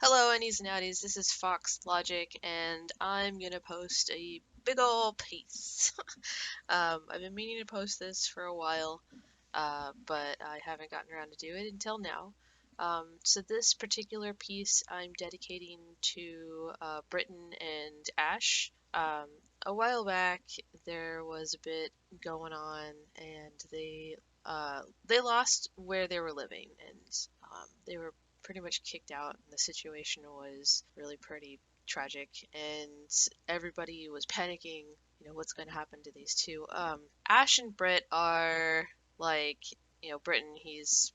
Hello, Annies and Outies. This is FoxLogic, and I'm gonna post a big ol' piece. I've been meaning to post this for a while, but I haven't gotten around to do it until now. So this particular piece I'm dedicating to Brit and Ash. A while back, there was a bit going on, and they lost where they were living, and they were pretty much kicked out, and the situation was really pretty tragic, and everybody was panicking. What's going to happen to these two? Ash and Brit are like, Britain, he's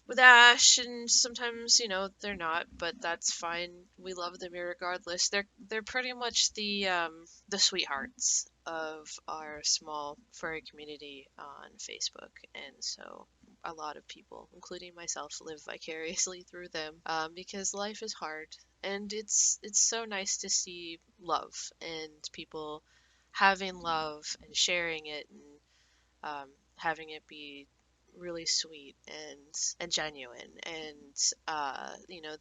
with Ash, and sometimes, they're not, but that's fine. We love them regardless. They're pretty much the sweethearts of our small furry community on Facebook, and so a lot of people, including myself, live vicariously through them because life is hard, and it's so nice to see love and people having love and sharing it and having it be really sweet and genuine, and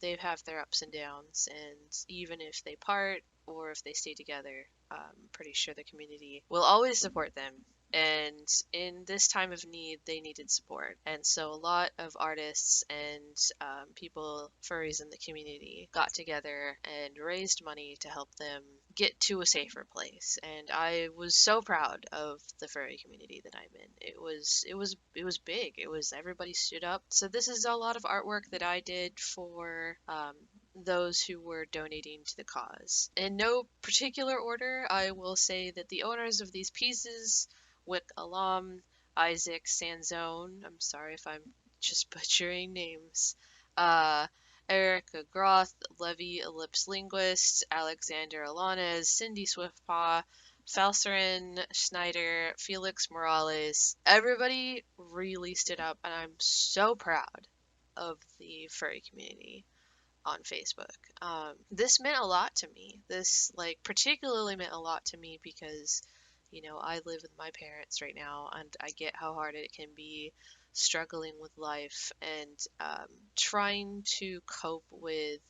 they have their ups and downs, and even if they part or if they stay together, I'm pretty sure the community will always support them, and in this time of need they needed support, and so a lot of artists and people, furries in the community, got together and raised money to help them get to a safer place, and I was so proud of the furry community that I'm in. It was big. It was everybody stood up. So this is a lot of artwork that I did for those who were donating to the cause. In no particular order, I will say that the owners of these pieces, Wikk Elam, Iyzak Sanzone, I'm sorry if I'm just butchering names, uh, Erika Grothe, Levy, Eclipse Linquist, Alaniz, Cindy Swiftpaw, Falcrin Schneider, Felix Morales. Everybody really stood up, and I'm so proud of the furry community on Facebook. This meant a lot to me. This, like, particularly meant a lot to me because, I live with my parents right now, and I get how hard it can be struggling with life and trying to cope with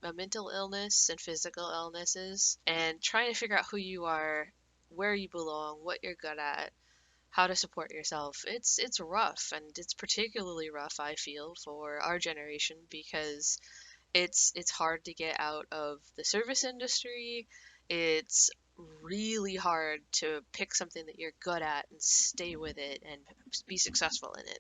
a mental illness and physical illnesses, and trying to figure out who you are, where you belong, what you're good at, how to support yourself. It's rough, and it's particularly rough, I feel, for our generation because it's hard to get out of the service industry. It's really hard to pick something that you're good at and stay with it and be successful in it.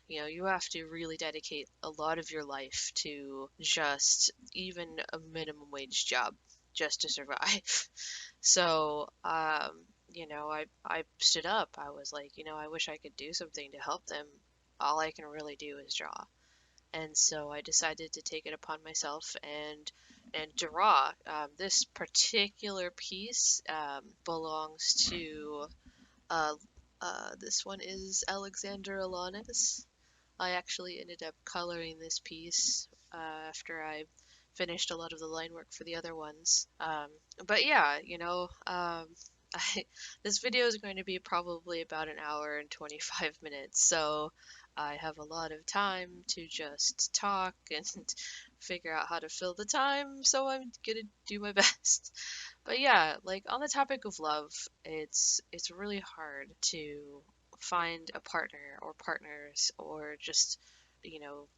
You have to really dedicate a lot of your life to just even a minimum wage job just to survive. So, I stood up. I was like, I wish I could do something to help them. All I can really do is draw, and so I decided to take it upon myself and draw. This particular piece belongs to this one is Alexander Alaniz. I actually ended up coloring this piece after I finished a lot of the line work for the other ones. But yeah, I, this video is going to be probably about an hour and 25 minutes, so I have a lot of time to just talk and figure out how to fill the time, so I'm gonna do my best. But yeah, like on the topic of love, it's really hard to find a partner or partners or just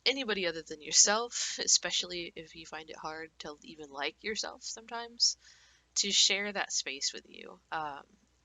anybody other than yourself, especially if you find it hard to even like yourself sometimes, to share that space with you.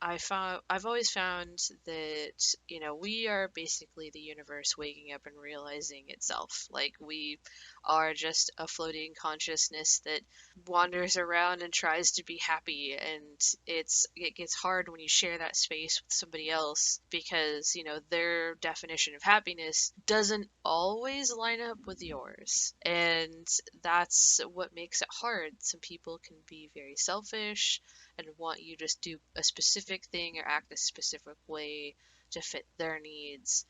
I've always found that we are basically the universe waking up and realizing itself. Like, we are just a floating consciousness that wanders around and tries to be happy, and it gets hard when you share that space with somebody else because their definition of happiness doesn't always line up with yours, and that's what makes it hard. Some people can be very selfish and want you to just do a specific thing or act a specific way to fit their needs.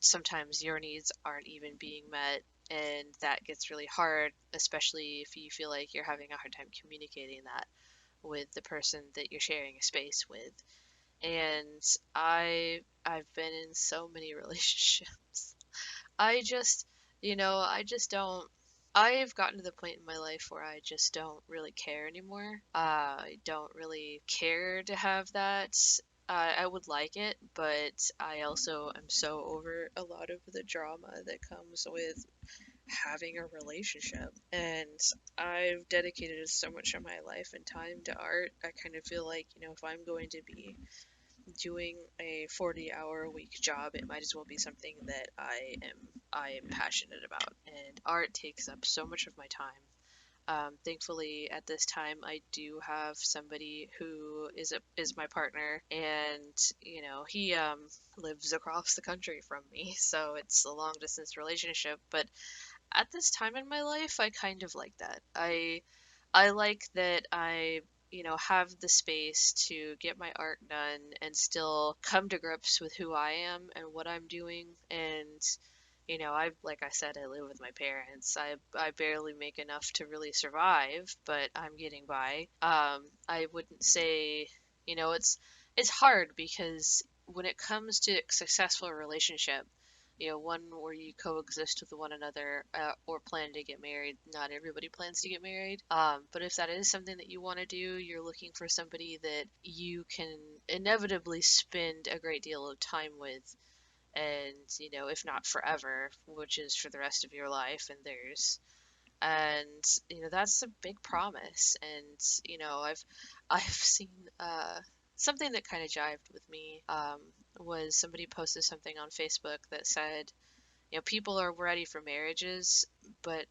Sometimes your needs aren't even being met, and that gets really hard, especially if you feel like you're having a hard time communicating that with the person that you're sharing a space with. And I've been in so many relationships. I just, I just don't. I've gotten to the point in my life where I just don't really care anymore. I don't really care to have that. I would like it, but I also am so over a lot of the drama that comes with having a relationship. And I've dedicated so much of my life and time to art. I kind of feel like, if I'm going to be doing a 40-hour a week job, it might as well be something that I am passionate about. And art takes up so much of my time. Thankfully, at this time, I do have somebody who is my partner, and he lives across the country from me, so it's a long distance relationship. But at this time in my life, I kind of like that. I like that I, have the space to get my art done and still come to grips with who I am and what I'm doing. And, like I said, I live with my parents. I barely make enough to really survive, but I'm getting by. I wouldn't say, it's hard because when it comes to a successful relationship, one where you coexist with one another, or plan to get married. Not everybody plans to get married. But if that is something that you want to do, you're looking for somebody that you can inevitably spend a great deal of time with. And, if not forever, which is for the rest of your life and theirs. And, that's a big promise. And, I've seen, something that kind of jived with me, was somebody posted something on Facebook that said, people are ready for marriages, but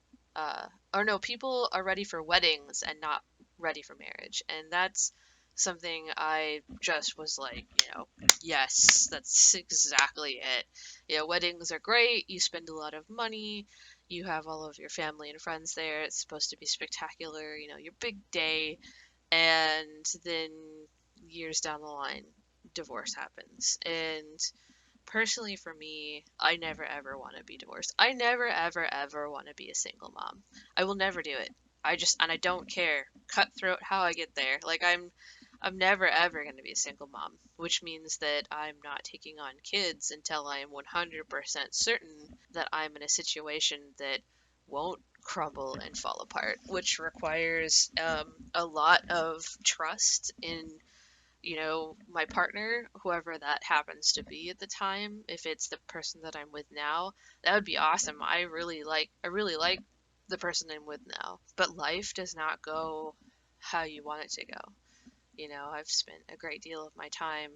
or no, people are ready for weddings and not ready for marriage. And that's something I just was like, yes, that's exactly it. Weddings are great. You spend a lot of money. You have all of your family and friends there. It's supposed to be spectacular, your big day. And then years down the line, divorce happens. And personally, for me, I never ever want to be divorced. I never ever ever want to be a single mom. I will never do it. And I don't care. Cutthroat how I get there. Like I'm never ever going to be a single mom, which means that I'm not taking on kids until I am 100% certain that I'm in a situation that won't crumble and fall apart, which requires a lot of trust in my partner, whoever that happens to be at the time. If it's the person that I'm with now, that would be awesome. I really like the person I'm with now. But life does not go how you want it to go. I've spent a great deal of my time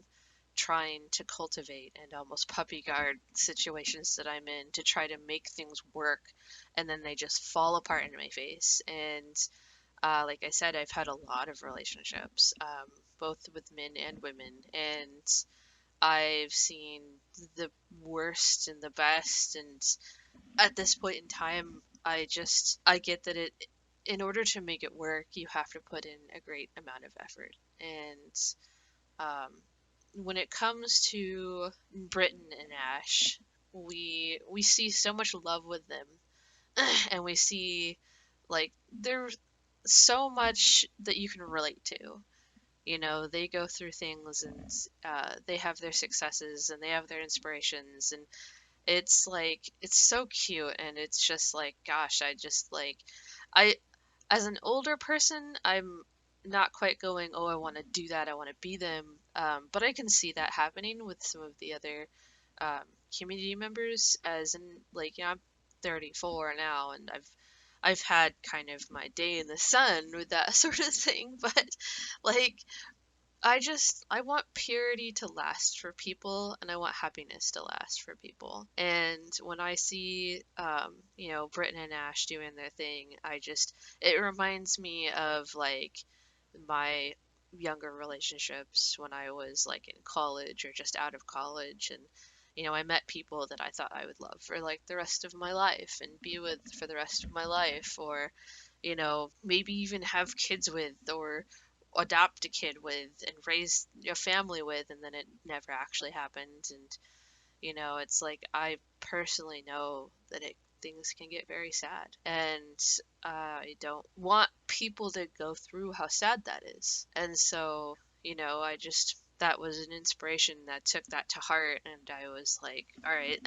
trying to cultivate and almost puppy guard situations that I'm in to try to make things work, and then they just fall apart in my face. And like I said, I've had a lot of relationships, both with men and women, and I've seen the worst and the best. And at this point in time, I get that in order to make it work, you have to put in a great amount of effort. And um, when it comes to Brit and Ash, we see so much love with them, and we see like there's so much that you can relate to. They go through things, and they have their successes and they have their inspirations, and it's like it's so cute. And it's just like, gosh, I just like I as an older person, I'm not quite going, oh, I want to do that, I want to be them. But I can see that happening with some of the other um, community members. As in, like, I'm 34 now, and I've had kind of my day in the sun with that sort of thing. But like, I want purity to last for people, and I want happiness to last for people. And when I see, Brit and Ash doing their thing, it reminds me of like my younger relationships when I was like in college or just out of college. And I met people that I thought I would love for like the rest of my life and be with for the rest of my life, or maybe even have kids with, or adopt a kid with and raise a family with, and then it never actually happened. And it's like, I personally know that things can get very sad, and I don't want people to go through how sad that is. And so, I just that was an inspiration that took that to heart, and I was like, all right.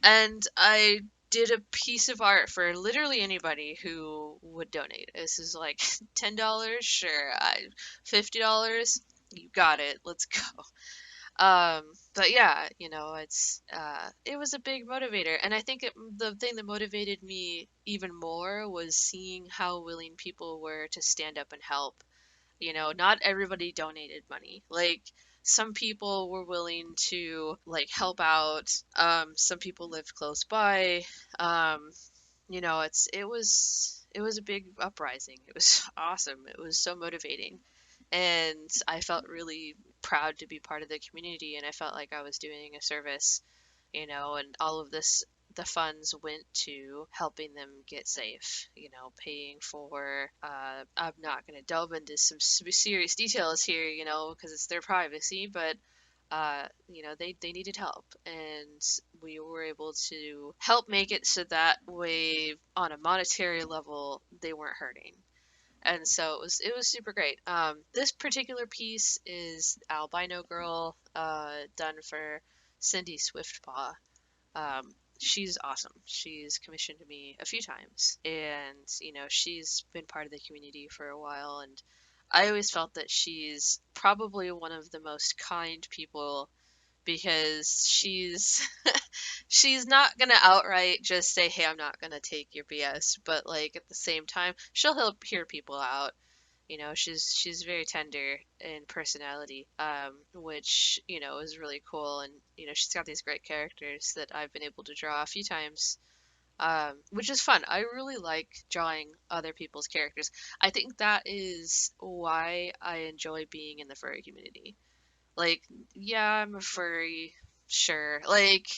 And I did a piece of art for literally anybody who would donate. This is like $10, sure. $50, you got it. Let's go. But yeah, it was a big motivator, and I think the thing that motivated me even more was seeing how willing people were to stand up and help. Not everybody donated money. Like, some people were willing to like help out. Some people lived close by. Um, it was a big uprising. It was awesome. It was so motivating. And I felt really proud to be part of the community, and I felt like I was doing a service, and all of the funds went to helping them get safe, paying for, I'm not going to delve into some serious details here, because it's their privacy, but they needed help, and we were able to help make it so that way on a monetary level they weren't hurting. And so it was super great. This particular piece is Albino Girl, done for Cindy Swiftpaw. She's awesome. She's commissioned me a few times, and she's been part of the community for a while, and I always felt that she's probably one of the most kind people, because she's not gonna outright just say, hey, I'm not gonna take your BS, but like at the same time she'll help hear people out. She's very tender in personality, which is really cool, and she's got these great characters that I've been able to draw a few times, which is fun. I really like drawing other people's characters. I think that is why I enjoy being in the furry community. Like, yeah, I'm a furry, sure. Like,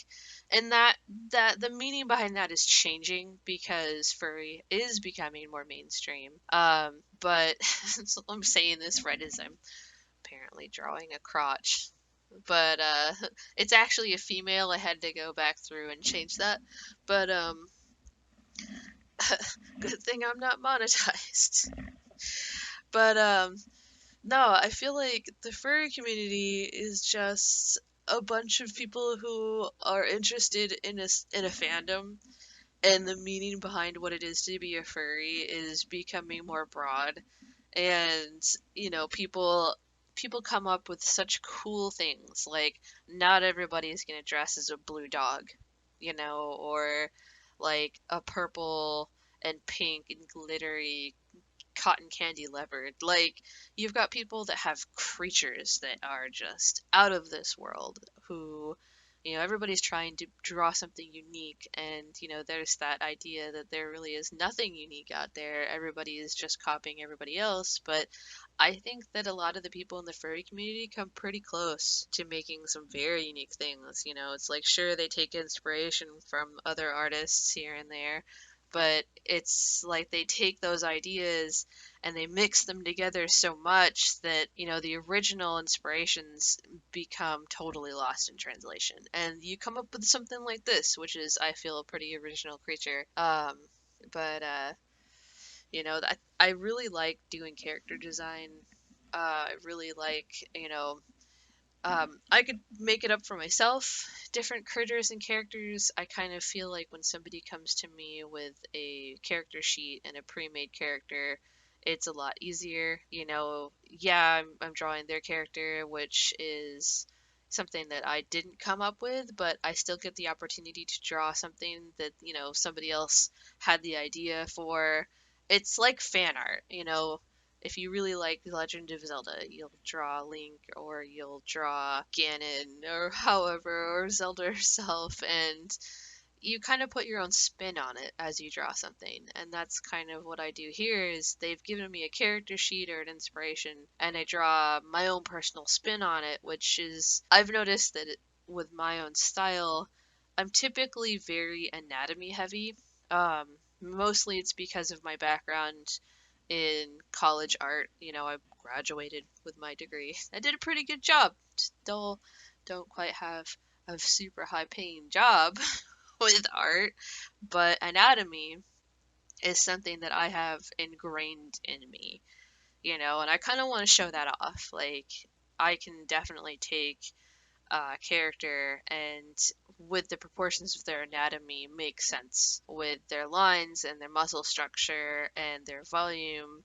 and that the meaning behind that is changing because furry is becoming more mainstream. But so I'm saying this right as I'm apparently drawing a crotch. But it's actually a female. I had to go back through and change that. But good thing I'm not monetized. But no, I feel like the furry community is just a bunch of people who are interested in a fandom, and the meaning behind what it is to be a furry is becoming more broad. And people come up with such cool things, like not everybody's gonna dress as a blue dog, or like a purple and pink and glittery cotton candy leopard. Like, you've got people that have creatures that are just out of this world, who, everybody's trying to draw something unique, and, there's that idea that there really is nothing unique out there. Everybody is just copying everybody else, but I think that a lot of the people in the furry community come pretty close to making some very unique things. It's like, sure, they take inspiration from other artists here and there, but it's like they take those ideas and they mix them together so much that the original inspirations become totally lost in translation, and you come up with something like this, which is, I feel, a pretty original creature. But I really like doing character design. I really like, I could make it up for myself, different critters and characters. I kind of feel like when somebody comes to me with a character sheet and a pre-made character, it's a lot easier. Yeah, I'm drawing their character, which is something that I didn't come up with, but I still get the opportunity to draw something that, somebody else had the idea for. It's like fan art. If you really like The Legend of Zelda, you'll draw Link, or you'll draw Ganon, or however, or Zelda herself, and you kind of put your own spin on it as you draw something. And that's kind of what I do here. Is they've given me a character sheet or an inspiration, and I draw my own personal spin on it, which is, I've noticed that with my own style, I'm typically very anatomy heavy. Mostly it's because of my background in college art. I graduated with my degree. I did a pretty good job. Still don't quite have a super high paying job with art, but anatomy is something that I have ingrained in me, and I kind of want to show that off. Like, I can definitely take character, and with the proportions of their anatomy make sense with their lines and their muscle structure and their volume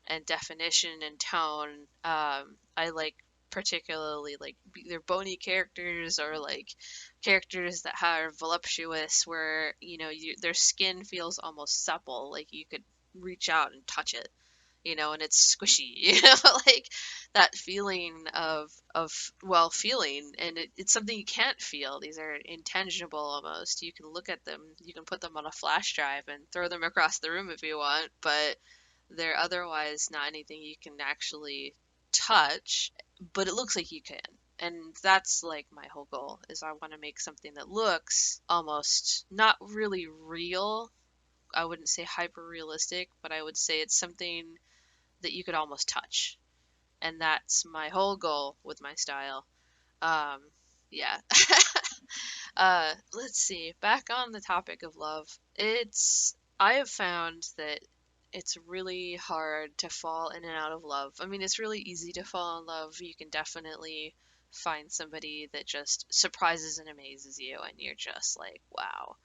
and definition and tone. I like particularly like either bony characters or like characters that are voluptuous, where their skin feels almost supple, like you could reach out and touch it, and it's squishy, like that feeling of well feeling, and it's something you can't feel. These are intangible almost. You can look at them, you can put them on a flash drive and throw them across the room if you want, but they're otherwise not anything you can actually touch, but it looks like you can. And that's like my whole goal, is I want to make something that looks almost not really real. I wouldn't say hyper realistic, but I would say it's something that you could almost touch. And that's my whole goal with my style. Um, yeah. Let's see. Back on the topic of love, I have found that it's really hard to fall in and out of love. I mean, it's really easy to fall in love. You can definitely find somebody that just surprises and amazes you, and you're just like, wow,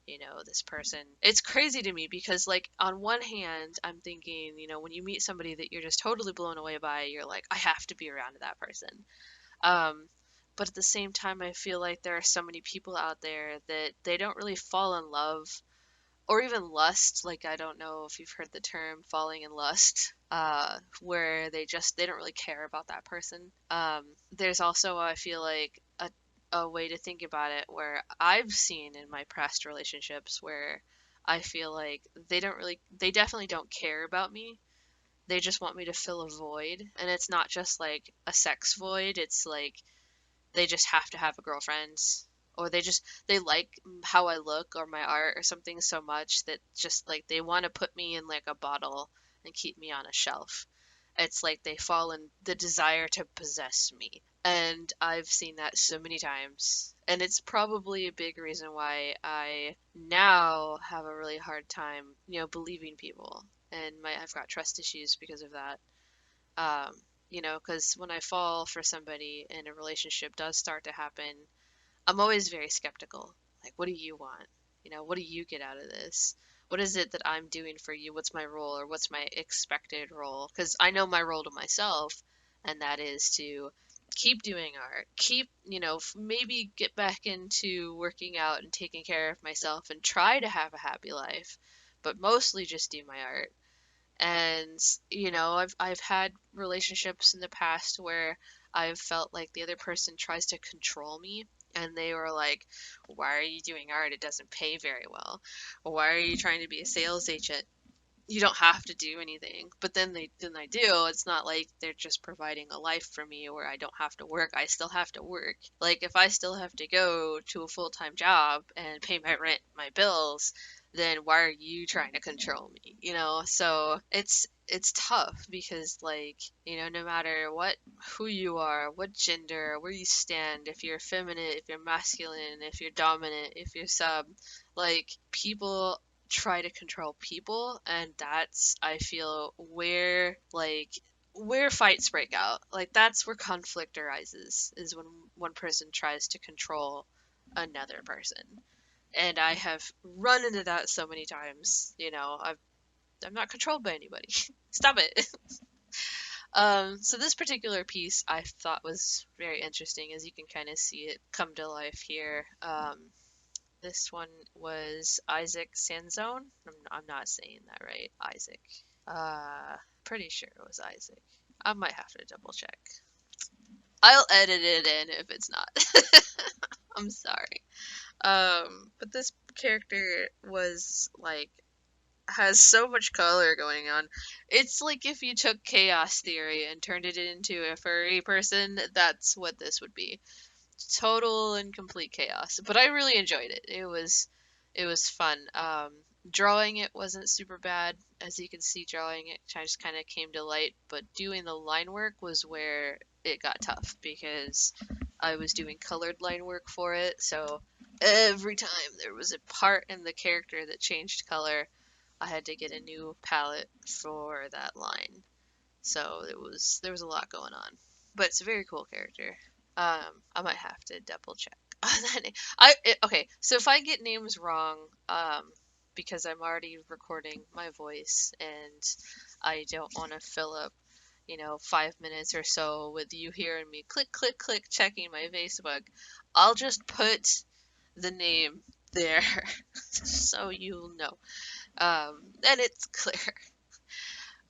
this person. It's crazy to me because, like, on one hand, I'm thinking, when you meet somebody that you're just totally blown away by, you're like, I have to be around that person. Um, but at the same time, I feel like there are so many people out there that they don't really fall in love or even lust. Like, I don't know if you've heard the term falling in lust, where they don't really care about that person. There's also, I feel like, a way to think about it where I've seen in my past relationships where I feel like they definitely don't care about me. They just want me to fill a void. And it's not just like a sex void, it's like they just have to have a girlfriend, or they like how I look or my art or something so much that just like they want to put me in like a bottle and keep me on a shelf. It's like they fall in the desire to possess me. And I've seen that so many times. And it's probably a big reason why I now have a really hard time, believing people. And I've got trust issues because of that. Um, because when I fall for somebody and a relationship does start to happen, I'm always very skeptical. Like, what do you want? What do you get out of this? What is it that I'm doing for you? What's my role, or what's my expected role? Because I know my role to myself, and that is to keep doing art, maybe get back into working out and taking care of myself and try to have a happy life, but mostly just do my art. And I've had relationships in the past where I've felt like the other person tries to control me, and they were like, why are you doing art? It doesn't pay very well. Or why are you trying to be a sales agent? You don't have to do anything. But then I do. It's not like they're just providing a life for me where I don't have to work. I still have to work. Like, if I still have to go to a full-time job and pay my rent, my bills, then why are you trying to control me? So it's tough because, like, no matter who you are, what gender, where you stand, if you're feminine, if you're masculine, if you're dominant, if you're sub, like, people try to control people, and that's, I feel, where fights break out. Like, that's where conflict arises, is when one person tries to control another person. And I have run into that so many times. I'm not controlled by anybody. Stop it. So this particular piece I thought was very interesting, as you can kind of see it come to life here. This one was Iyzak Sanzone. I'm not saying that right. Iyzak. Pretty sure it was Iyzak. I might have to double check. I'll edit it in if it's not. I'm sorry. But this character was like has so much color going on. It's like if you took chaos theory and turned it into a furry person, that's what this would be. Total and complete chaos. But I really enjoyed it. It was fun. Drawing it wasn't super bad. As you can see, drawing it just kind of came to light, but doing the line work was where it got tough, because I was doing colored line work for it. So every time there was a part in the character that changed color, I had to get a new palette for that line. So there was a lot going on. But it's a very cool character. I might have to double check. Okay, so if I get names wrong, because I'm already recording my voice and I don't want to fill up, 5 minutes or so with you hearing me click, click, click, checking my Facebook, I'll just put the name there so you'll know. And it's clear.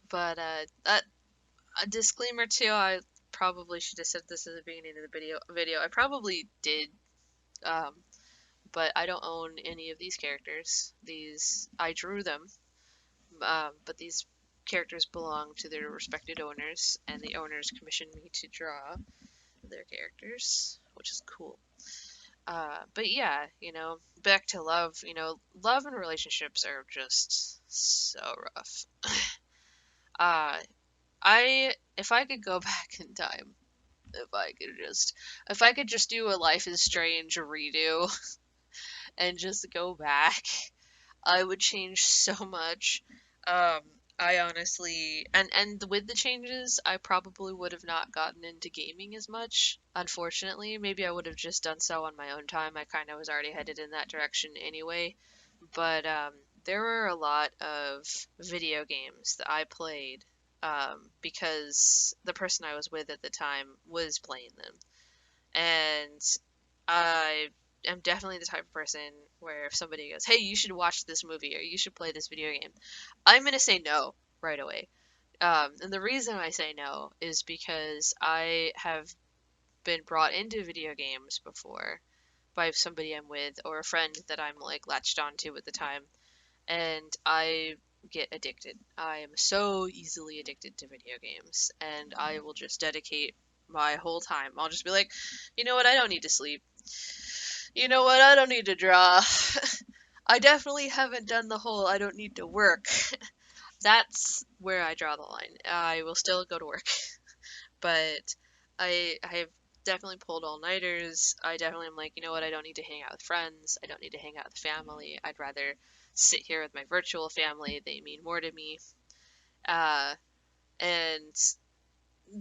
But a disclaimer too, I probably should have said this at the beginning of the video. I probably did, um, but I don't own any of these characters. I drew them, but these characters belong to their respected owners, and the owners commissioned me to draw their characters, which is cool. But yeah, back to love. Love and relationships are just so rough. Uh, if I could go back in time, if I could just do a Life is Strange redo and just go back, I would change so much. Um, I honestly, and with the changes, I probably would have not gotten into gaming as much. Unfortunately, maybe I would have just done so on my own time. I kind of was already headed in that direction anyway. But there were a lot of video games that I played because the person I was with at the time was playing them. And I am definitely the type of person where if somebody goes, "Hey, you should watch this movie or you should play this video game," I'm gonna say no right away. And the reason I say no is because I have been brought into video games before by somebody I'm with or a friend that I'm like latched onto at the time, and I get addicted. I am so easily addicted to video games, and I will just dedicate my whole time. I'll just be like, you know what, I don't need to sleep. You know what, I don't need to draw. I definitely haven't done the whole I don't need to work. That's where I draw the line. I will still go to work, but I have definitely pulled all-nighters. I definitely am like, you know what, I don't need to hang out with friends. I don't need to hang out with family. I'd rather sit here with my virtual family. They mean more to me. Uh, and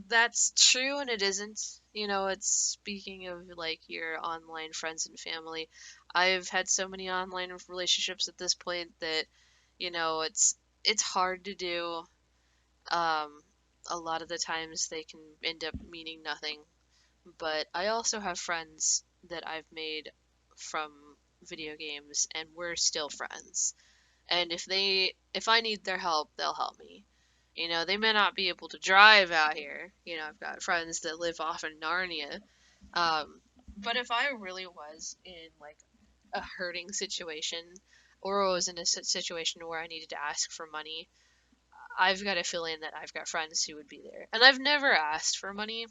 that's true and it isn't. It's speaking of like your online friends and family. I've had so many online relationships at this point that, it's hard to do. Um, a lot of the times they can end up meaning nothing. But I also have friends that I've made from video games and we're still friends. And if I need their help, they'll help me. They may not be able to drive out here. I've got friends that live off in Narnia. Um, but if I really was in like a hurting situation or was in a situation where I needed to ask for money, I've got a feeling that I've got friends who would be there. And I've never asked for money.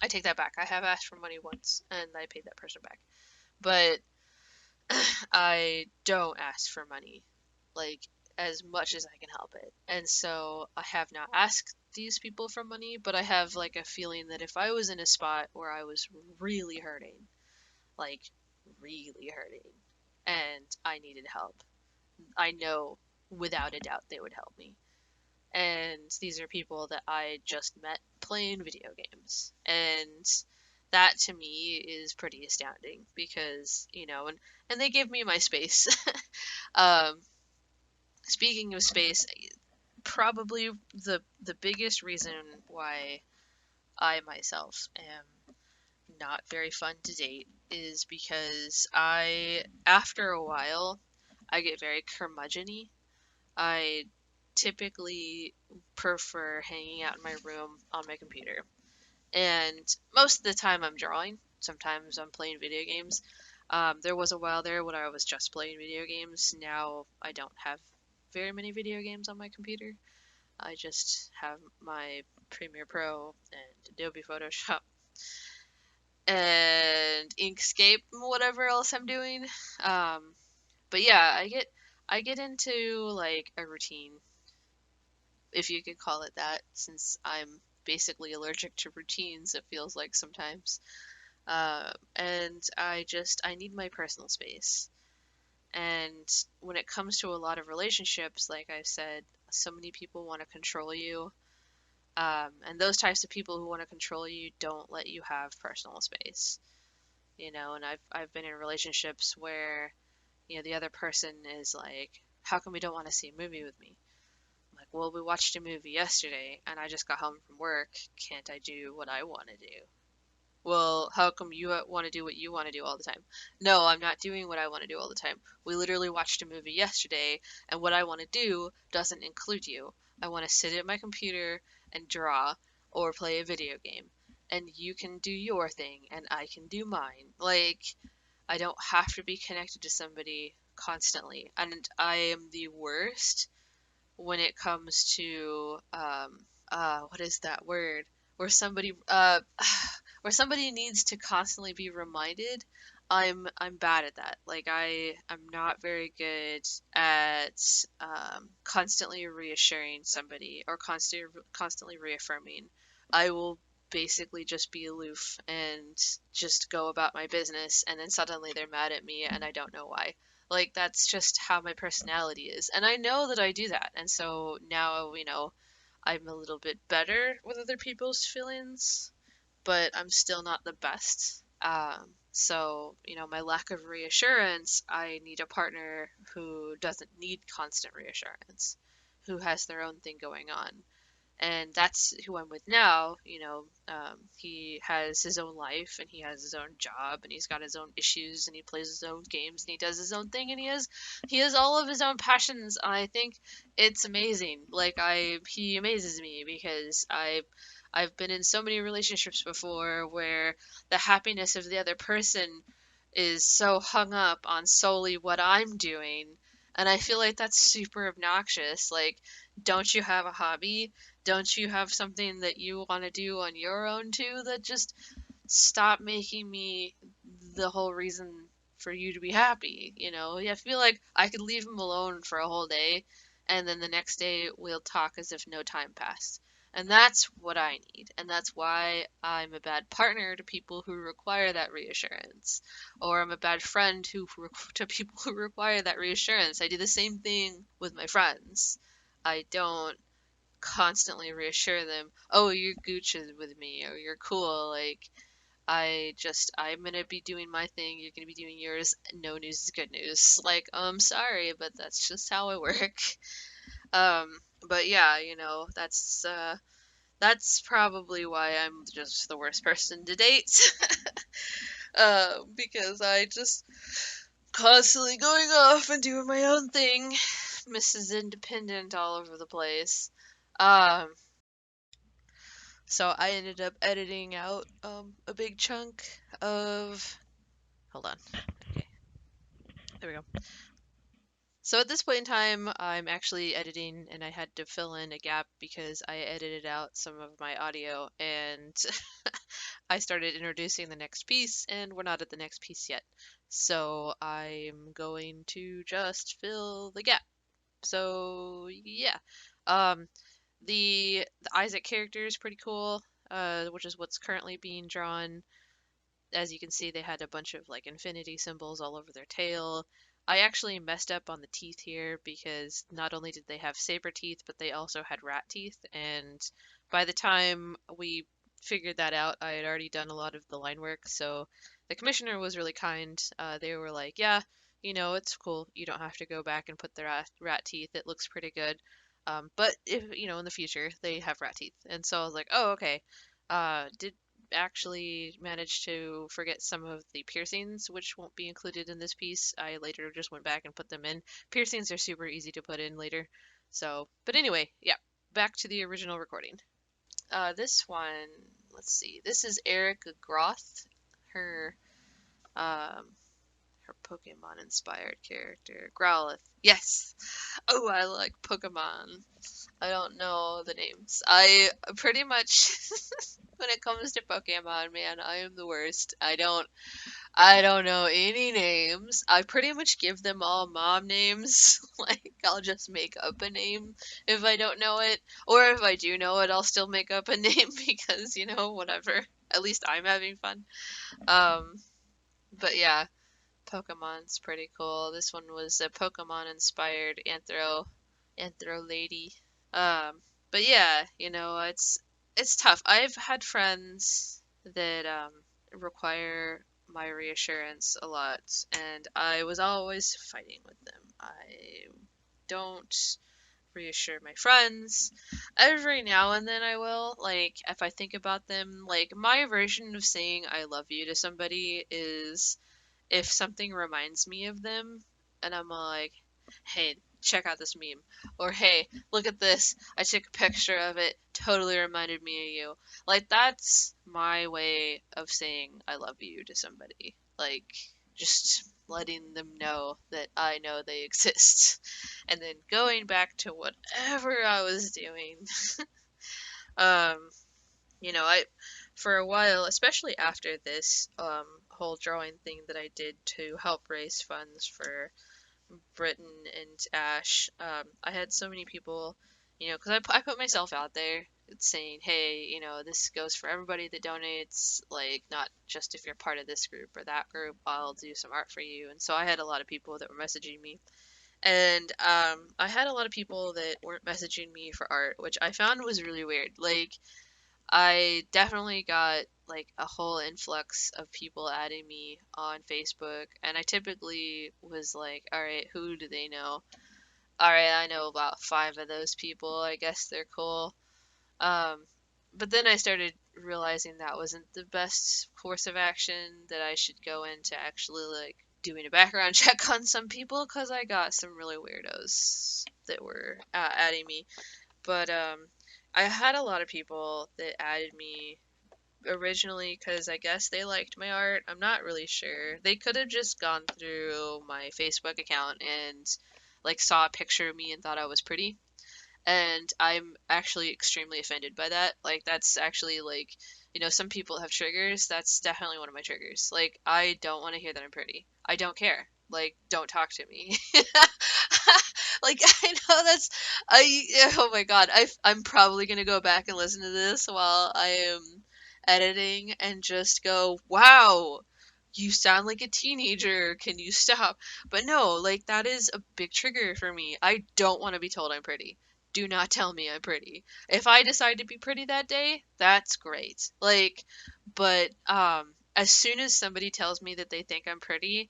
I take that back. I have asked for money once and I paid that person back. But I don't ask for money, like, as much as I can help it. And so I have not asked these people for money, but I have, like, a feeling that if I was in a spot where I was really hurting, like, really hurting, and I needed help, I know without a doubt they would help me. And these are people that I just met playing video games. And that to me is pretty astounding because, and they give me my space. um, Speaking of space, probably the biggest reason why I myself am not very fun to date is because after a while, I get very curmudgeon-y. I typically prefer hanging out in my room on my computer. And most of the time I'm drawing. Sometimes I'm playing video games. There was a while there when I was just playing video games. Now I don't have very many video games on my computer. I just have my Premiere Pro and Adobe Photoshop and Inkscape and whatever else I'm doing. Um, but yeah, I get into like a routine, if you could call it that, since I'm basically allergic to routines, it feels like sometimes. And I need my personal space. And when it comes to a lot of relationships, like I've said, so many people want to control you. And those types of people who want to control you don't let you have personal space, you know. And I've been in relationships where, you know, the other person is like, how come we don't want to see a movie with me? I'm like, well, we watched a movie yesterday and I just got home from work. Can't I do what I want to do? Well, how come you want to do what you want to do all the time? No, I'm not doing what I want to do all the time. We literally watched a movie yesterday, and what I want to do doesn't include you. I want to sit at my computer and draw or play a video game. And you can do your thing, and I can do mine. Like, I don't have to be connected to somebody constantly. And I am the worst when it comes to what is that word? Where somebody where somebody needs to constantly be reminded. I'm bad at that. Like I'm not very good at constantly reassuring somebody or constantly reaffirming. I will basically just be aloof and just go about my business, and then suddenly they're mad at me and I don't know why. Like, that's just how my personality is. And I know that I do that. And so now, you know, I'm a little bit better with other people's feelings, but I'm still not the best. So, you know, my lack of reassurance, I need a partner who doesn't need constant reassurance, who has their own thing going on. And that's who I'm with now. You know, he has his own life and he has his own job and he's got his own issues and he plays his own games and he does his own thing and he has all of his own passions. I think it's amazing. Like he amazes me because I've been in so many relationships before where the happiness of the other person is so hung up on solely what I'm doing. And I feel like that's super obnoxious. Like, don't you have a hobby? Don't you have something that you want to do on your own too? That just stop making me the whole reason for you to be happy. You know, I feel like I could leave him alone for a whole day, and then the next day we'll talk as if no time passed. And that's what I need. And that's why I'm a bad partner to people who require that reassurance. Or I'm a bad friend to people who require that reassurance. I do the same thing with my friends. I don't constantly reassure them, oh, you're Gucci with me, or you're cool. Like, I'm gonna be doing my thing, you're gonna be doing yours. No news is good news. Like, I'm sorry, but that's just how I work. Um, but yeah, you know, that's probably why I'm just the worst person to date. Because I just constantly going off and doing my own thing. Mrs. Independent all over the place. Um, So I ended up editing out a big chunk of. Hold on. Okay, there we go. So at this point in time, I'm actually editing, and I had to fill in a gap because I edited out some of my audio, and I started introducing the next piece, and we're not at the next piece yet. So I'm going to just fill the gap. So yeah, um, the Iyzak character is pretty cool, which is what's currently being drawn. As you can see, they had a bunch of like infinity symbols all over their tail. I actually messed up on the teeth here because not only did they have saber teeth, but they also had rat teeth. And by the time we figured that out, I had already done a lot of the line work. So the commissioner was really kind. They were like, yeah, you know, it's cool. You don't have to go back and put the rat teeth. It looks pretty good. But if, you know, in the future, they have rat teeth. And so I was like, oh, okay. Did actually managed to forget some of the piercings, which won't be included in this piece. I later just went back and put them in. Piercings are super easy to put in later. So, but anyway, yeah, back to the original recording. This one, let's see. This is Erika Grothe, her um her Pokemon inspired character. Growlithe. Yes. Oh, I like Pokemon. I don't know the names. I pretty much when it comes to Pokemon, man, I am the worst. I don't know any names. I pretty much give them all mom names. Like, I'll just make up a name if I don't know it. Or if I do know it, I'll still make up a name because, you know, whatever. At least I'm having fun. Um, but yeah, Pokemon's pretty cool. This one was a Pokemon inspired anthro lady. Um, But yeah, it's tough. I've had friends that require my reassurance a lot, and I was always fighting with them. I don't reassure my friends. Every now and then I will. Like, if I think about them, like, my version of saying I love you to somebody is if something reminds me of them and I'm like, hey, check out this meme. Or hey, look at this. I took a picture of it. Totally reminded me of you. Like, that's my way of saying I love you to somebody. Like, just letting them know that I know they exist. And then going back to whatever I was doing. um, I for a while, especially after this whole drawing thing that I did to help raise funds for Brit and Ash, I had so many people, because I put myself out there saying, hey, this goes for everybody that donates, like, not just if you're part of this group or that group, I'll do some art for you. And so I had a lot of people that were messaging me. And I had a lot of people that weren't messaging me for art, which I found was really weird. Like, I definitely got like a whole influx of people adding me on Facebook, and I typically was like, all right, who do they know? All right, I know about five of those people. I guess they're cool. Um, but then I started realizing that wasn't the best course of action, that I should go into actually like doing a background check on some people because I got some really weirdos that were adding me. But I had a lot of people that added me originally because I guess they liked my art. I'm not really sure. They could have just gone through my Facebook account and like saw a picture of me and thought I was pretty. And I'm actually extremely offended by that. Like, that's actually like, some people have triggers. That's definitely one of my triggers. Like, I don't want to hear that I'm pretty. I don't care. Like, don't talk to me. Like, I know oh my God, I'm probably gonna go back and listen to this while I am editing and just go, wow, you sound like a teenager. Can you stop? But no, like, that is a big trigger for me. I don't want to be told I'm pretty. Do not tell me I'm pretty. If I decide to be pretty that day, that's great. Like, but as soon as somebody tells me that they think I'm pretty,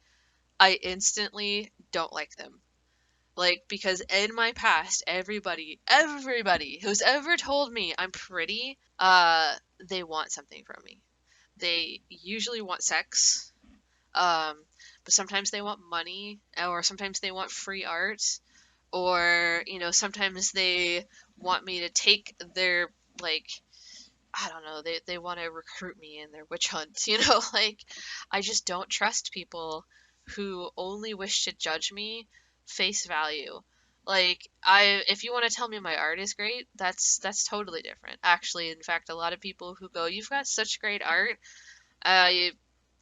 I instantly don't like them. Like, because in my past, everybody who's ever told me I'm pretty, they want something from me. They usually want sex, but sometimes they want money, or sometimes they want free art, or, sometimes they want me to take their, like, I don't know, they want to recruit me in their witch hunt, like, I just don't trust people who only wish to judge me face value. Like, if you want to tell me my art is great, that's totally different. Actually, in fact, a lot of people who go, "You've got such great art," I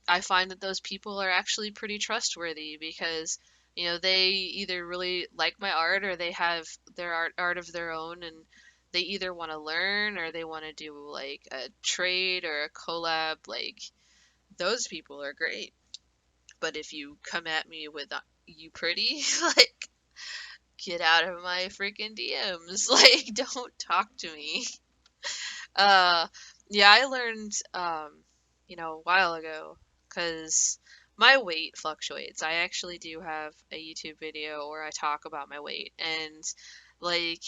I find that those people are actually pretty trustworthy because, they either really like my art or they have their art of their own, and they either want to learn or they want to do like a trade or a collab. Like, those people are great. But if you come at me with you pretty, like, get out of my freaking DMs. Like, don't talk to me. Uh, yeah, I learned, a while ago, because my weight fluctuates. I actually do have a YouTube video where I talk about my weight, and like,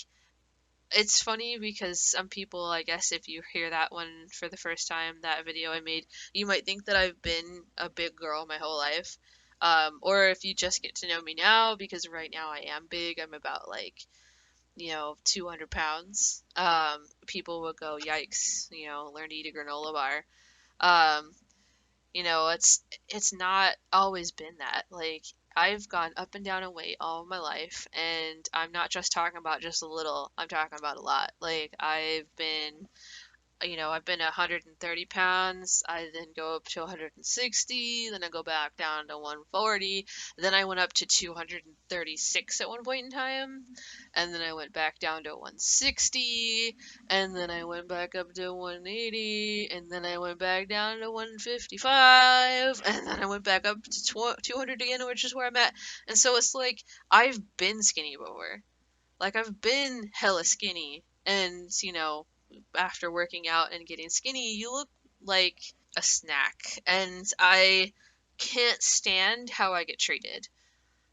it's funny because some people, I guess, if you hear that one for the first time, that video I made, you might think that I've been a big girl my whole life. Or if you just get to know me now, because right now I am big, I'm about like 200 pounds, people would go, yikes, learn to eat a granola bar. Um, it's not always been that. Like, I've gone up and down in weight all my life, and I'm not just talking about just a little, I'm talking about a lot. Like, I've been 130 pounds. I then go up to 160, then I go back down to 140, then I went up to 236 at one point in time, and then I went back down to 160, and then I went back up to 180, and then I went back down to 155, and then I went back up to 200 again, which is where I'm at. And so it's like, I've been skinny before. Like, I've been hella skinny, And, you know, after working out and getting skinny, you look like a snack. And I can't stand how I get treated.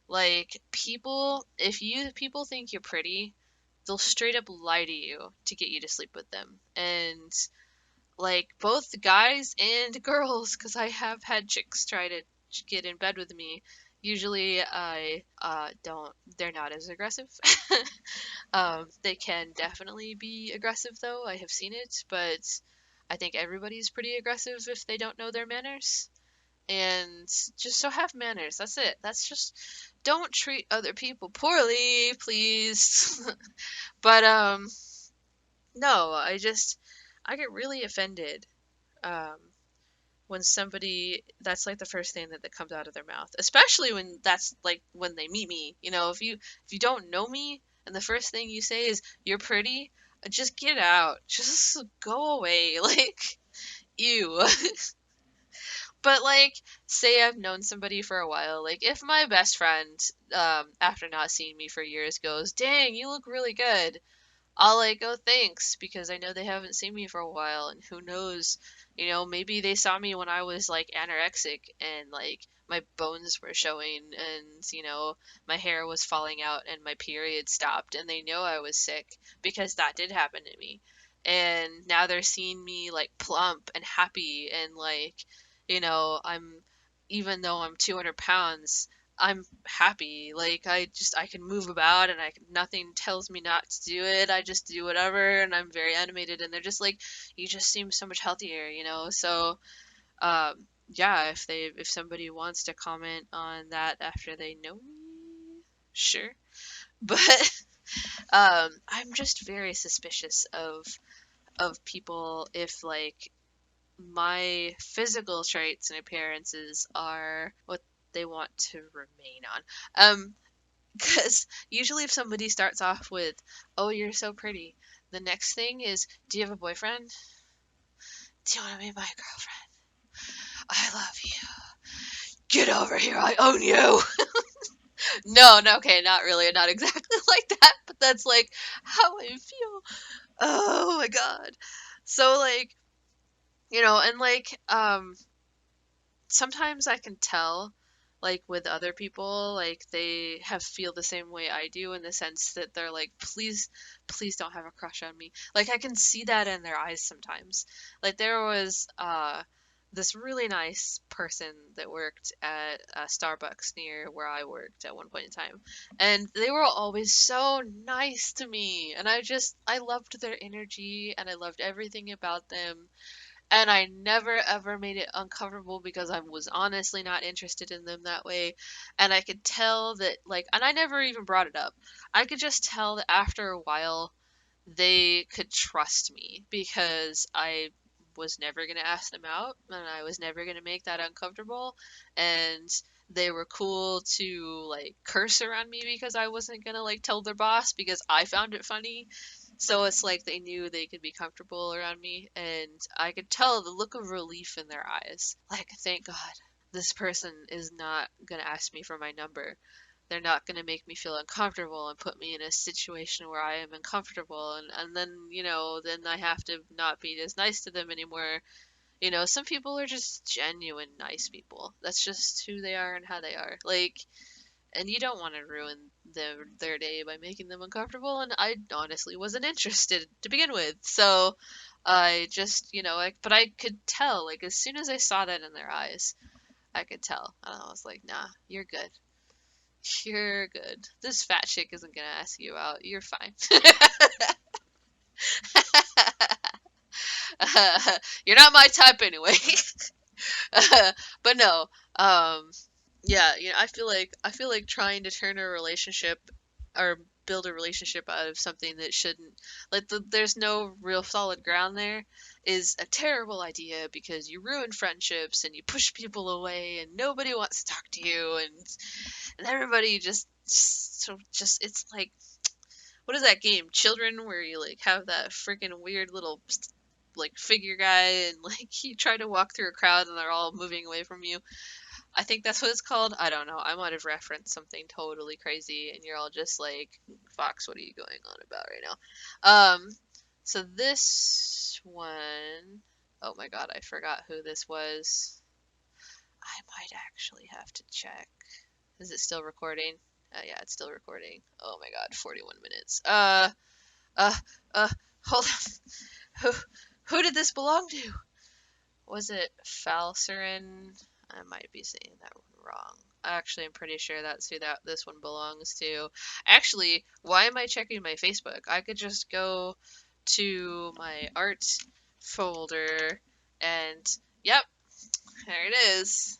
Like, people think you're pretty, they'll straight up lie to you to get you to sleep with them. And, like, both guys and girls, because I have had chicks try to get in bed with me. Usually I don't, they're not as aggressive. They can definitely be aggressive though. I have seen it, but I think everybody's pretty aggressive if they don't know their manners. And just so have manners. That's it. That's just don't treat other people poorly, please. But no, I get really offended um when somebody that's like the first thing that comes out of their mouth, especially when that's like when they meet me. You know, if you don't know me and the first thing you say is you're pretty, just get out, just go away. Like, ew. But like, say I've known somebody for a while, like if my best friend after not seeing me for years goes, dang, you look really good, I'll like, oh, thanks, because I know they haven't seen me for a while, and who knows, you know, maybe they saw me when I was like anorexic and like my bones were showing and, you know, my hair was falling out and my period stopped and they know I was sick because that did happen to me. And now they're seeing me like plump and happy and like, you know, even though I'm 200 pounds, I'm happy. Like I can move about and nothing tells me not to do it. I just do whatever and I'm very animated and they're just like, you just seem so much healthier, you know? So, yeah, if somebody wants to comment on that after they know me, sure. But, I'm just very suspicious of people if like my physical traits and appearances are what they want to remain on. Because usually if somebody starts off with, oh, you're so pretty, the next thing is, do you have a boyfriend? Do you want to be my girlfriend? I love you. Get over here, I own you. No, no, okay, not really, not exactly like that, but that's like how I feel. Oh my god. So like, you know, and like, sometimes I can tell, like with other people, like they have feel the same way I do in the sense that they're like, please, please don't have a crush on me. Like I can see that in their eyes sometimes. Like there was this really nice person that worked at Starbucks near where I worked at one point in time, and they were always so nice to me, and I loved their energy and I loved everything about them, and I never ever made it uncomfortable because I was honestly not interested in them that way. And I could tell that, like, and I never even brought it up. I could just tell that after a while they could trust me because I was never going to ask them out and I was never going to make that uncomfortable. And they were cool to like curse around me because I wasn't going to like tell their boss because I found it funny. So it's like they knew they could be comfortable around me, and I could tell the look of relief in their eyes. Like, thank God, this person is not gonna ask me for my number. They're not gonna make me feel uncomfortable and put me in a situation where I am uncomfortable, and then, you know, then I have to not be as nice to them anymore. You know, some people are just genuine nice people. That's just who they are and how they are. Like, and you don't want to ruin their day by making them uncomfortable, and I honestly wasn't interested to begin with. So I just, you know, like, but I could tell, like, as soon as I saw that in their eyes, I could tell. And I was like, nah, you're good. You're good. This fat chick isn't gonna ask you out. You're fine. You're not my type anyway. But no, um, yeah, you know, I feel like trying to turn a relationship or build a relationship out of something that shouldn't, like there's no real solid ground there, is a terrible idea because you ruin friendships and you push people away and nobody wants to talk to you, and everybody just it's like, what is that game, Children, where you like have that freaking weird little like figure guy and like you try to walk through a crowd and they're all moving away from you. I think that's what it's called. I don't know. I might have referenced something totally crazy, and you're all just like, "Fox, what are you going on about right now?" So this one, oh my god, I forgot who this was. I might actually have to check. Is it still recording? Yeah, it's still recording. Oh my god, 41 minutes. Uh, uh, hold on. Who did this belong to? Was it Falcrin? I might be saying that one wrong. Actually, I'm pretty sure that's who this one belongs to. Actually, why am I checking my Facebook? I could just go to my art folder and yep, there it is.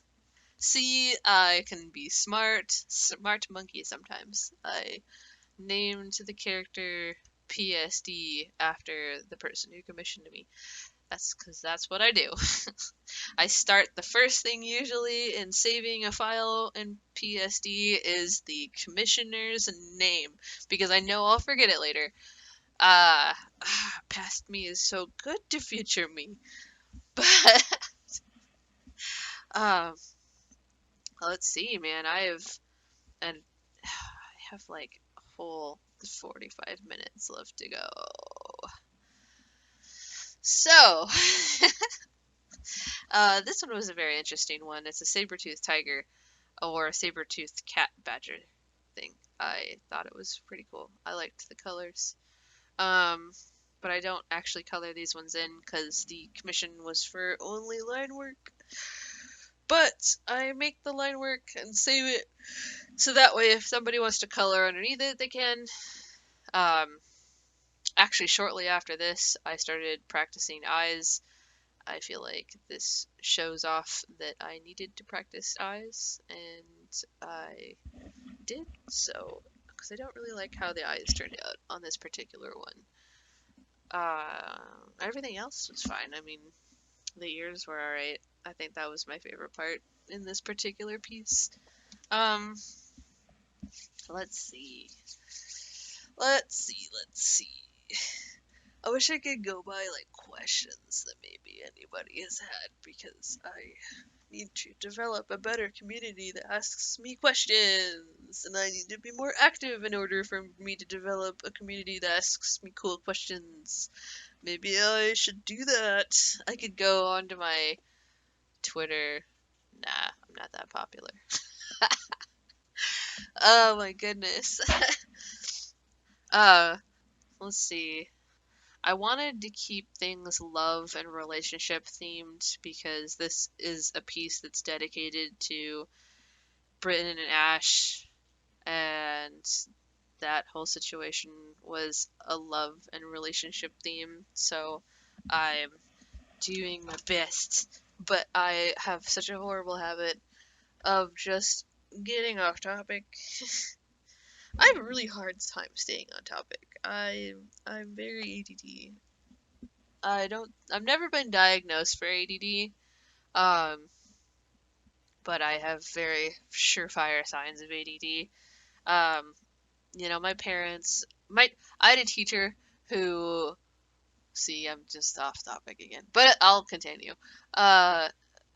See, I can be smart monkey sometimes. I named the character PSD after the person who commissioned me. That's because that's what I do. I start the first thing usually in saving a file in PSD is the commissioner's name because I know I'll forget it later. Past me is so good to future me. But um, let's see, man. And I have like a whole 45 minutes left to go. So, this one was a very interesting one. It's a saber-toothed tiger or a saber-toothed cat badger thing. I thought it was pretty cool. I liked the colors. Um, but I don't actually color these ones in because the commission was for only line work. But I make the line work and save it so that way if somebody wants to color underneath it, they can. Um, Actually, shortly after this, I started practicing eyes. I feel like this shows off that I needed to practice eyes, and I did so, because I don't really like how the eyes turned out on this particular one. Everything else was fine. I mean, the ears were alright. I think that was my favorite part in this particular piece. Um, let's see. Let's see. I wish I could go by like questions that maybe anybody has had because I need to develop a better community that asks me questions, and I need to be more active in order for me to develop a community that asks me cool questions. Maybe I should do that. I could go onto my Twitter. Nah, I'm not that popular. Oh my goodness. uh, let's see. I wanted to keep things love and relationship themed because this is a piece that's dedicated to Brit and Ash, and that whole situation was a love and relationship theme. So I'm doing my best, but I have such a horrible habit of just getting off topic. I have a really hard time staying on topic. I'm very ADD. I've never been diagnosed for ADD, um, but I have very surefire signs of ADD. Um, my parents, I had a teacher who, see, I'm just off topic again, but I'll continue. I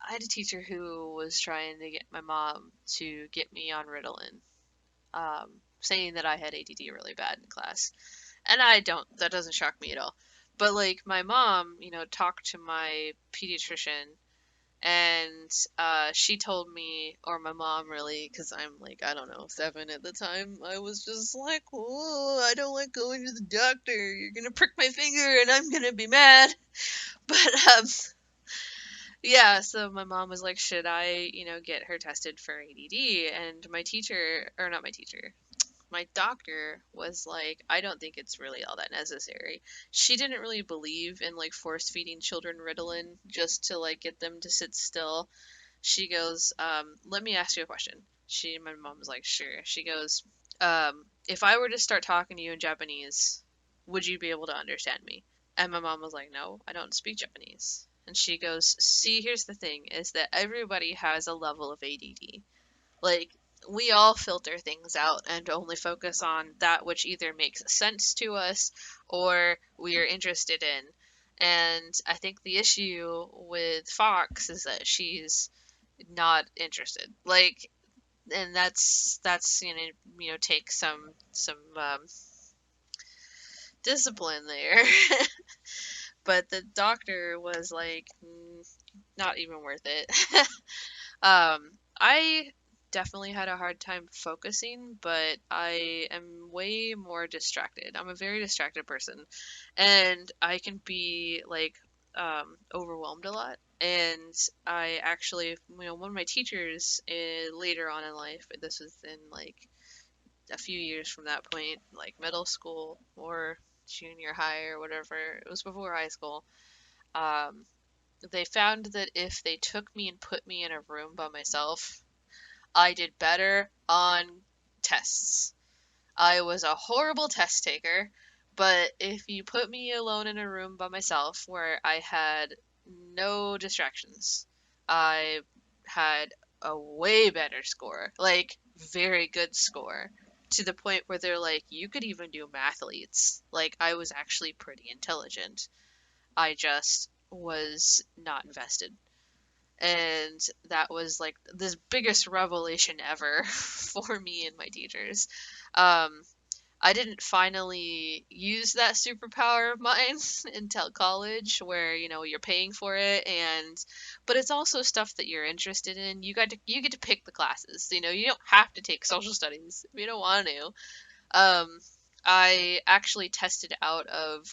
had a teacher who was trying to get my mom to get me on Ritalin, saying that I had ADD really bad in class. And that doesn't shock me at all. But like my mom, talked to my pediatrician and she told me, or my mom really, because I'm like, I don't know, 7 at the time, I was just like, oh, I don't like going to the doctor. You're gonna prick my finger and I'm gonna be mad. But yeah, so my mom was like, should I, get her tested for ADD? And my teacher, or not my teacher, my doctor was like, I don't think it's really all that necessary. She didn't really believe in like force feeding children Ritalin just to like get them to sit still. She goes, let me ask you a question. My mom was like, sure. She goes, if I were to start talking to you in Japanese, would you be able to understand me? And my mom was like, no, I don't speak Japanese. And she goes, see, here's the thing, is that everybody has a level of ADD. Like, we all filter things out and only focus on that which either makes sense to us or we are interested in. And I think the issue with Fox is that she's not interested. Like, and that's take some discipline there. but the doctor was like, not even worth it. I definitely had a hard time focusing, but I am way more distracted. I'm a very distracted person, and I can be like overwhelmed a lot. And I actually, one of my teachers later on in life, this was in like a few years from that point, like middle school or junior high or whatever, it was before high school. Um, they found that if they took me and put me in a room by myself, I did better on tests. I was a horrible test taker, but if you put me alone in a room by myself where I had no distractions, I had a way better score, like very good score, to the point where they're like, you could even do mathletes. Like, I was actually pretty intelligent. I just was not invested. And that was like this biggest revelation ever for me and my teachers. Um, I didn't finally use that superpower of mine until college, where you're paying for it, and but it's also stuff that you're interested in. You get to pick the classes. You don't have to take social studies if you don't want to. Um, I actually tested out of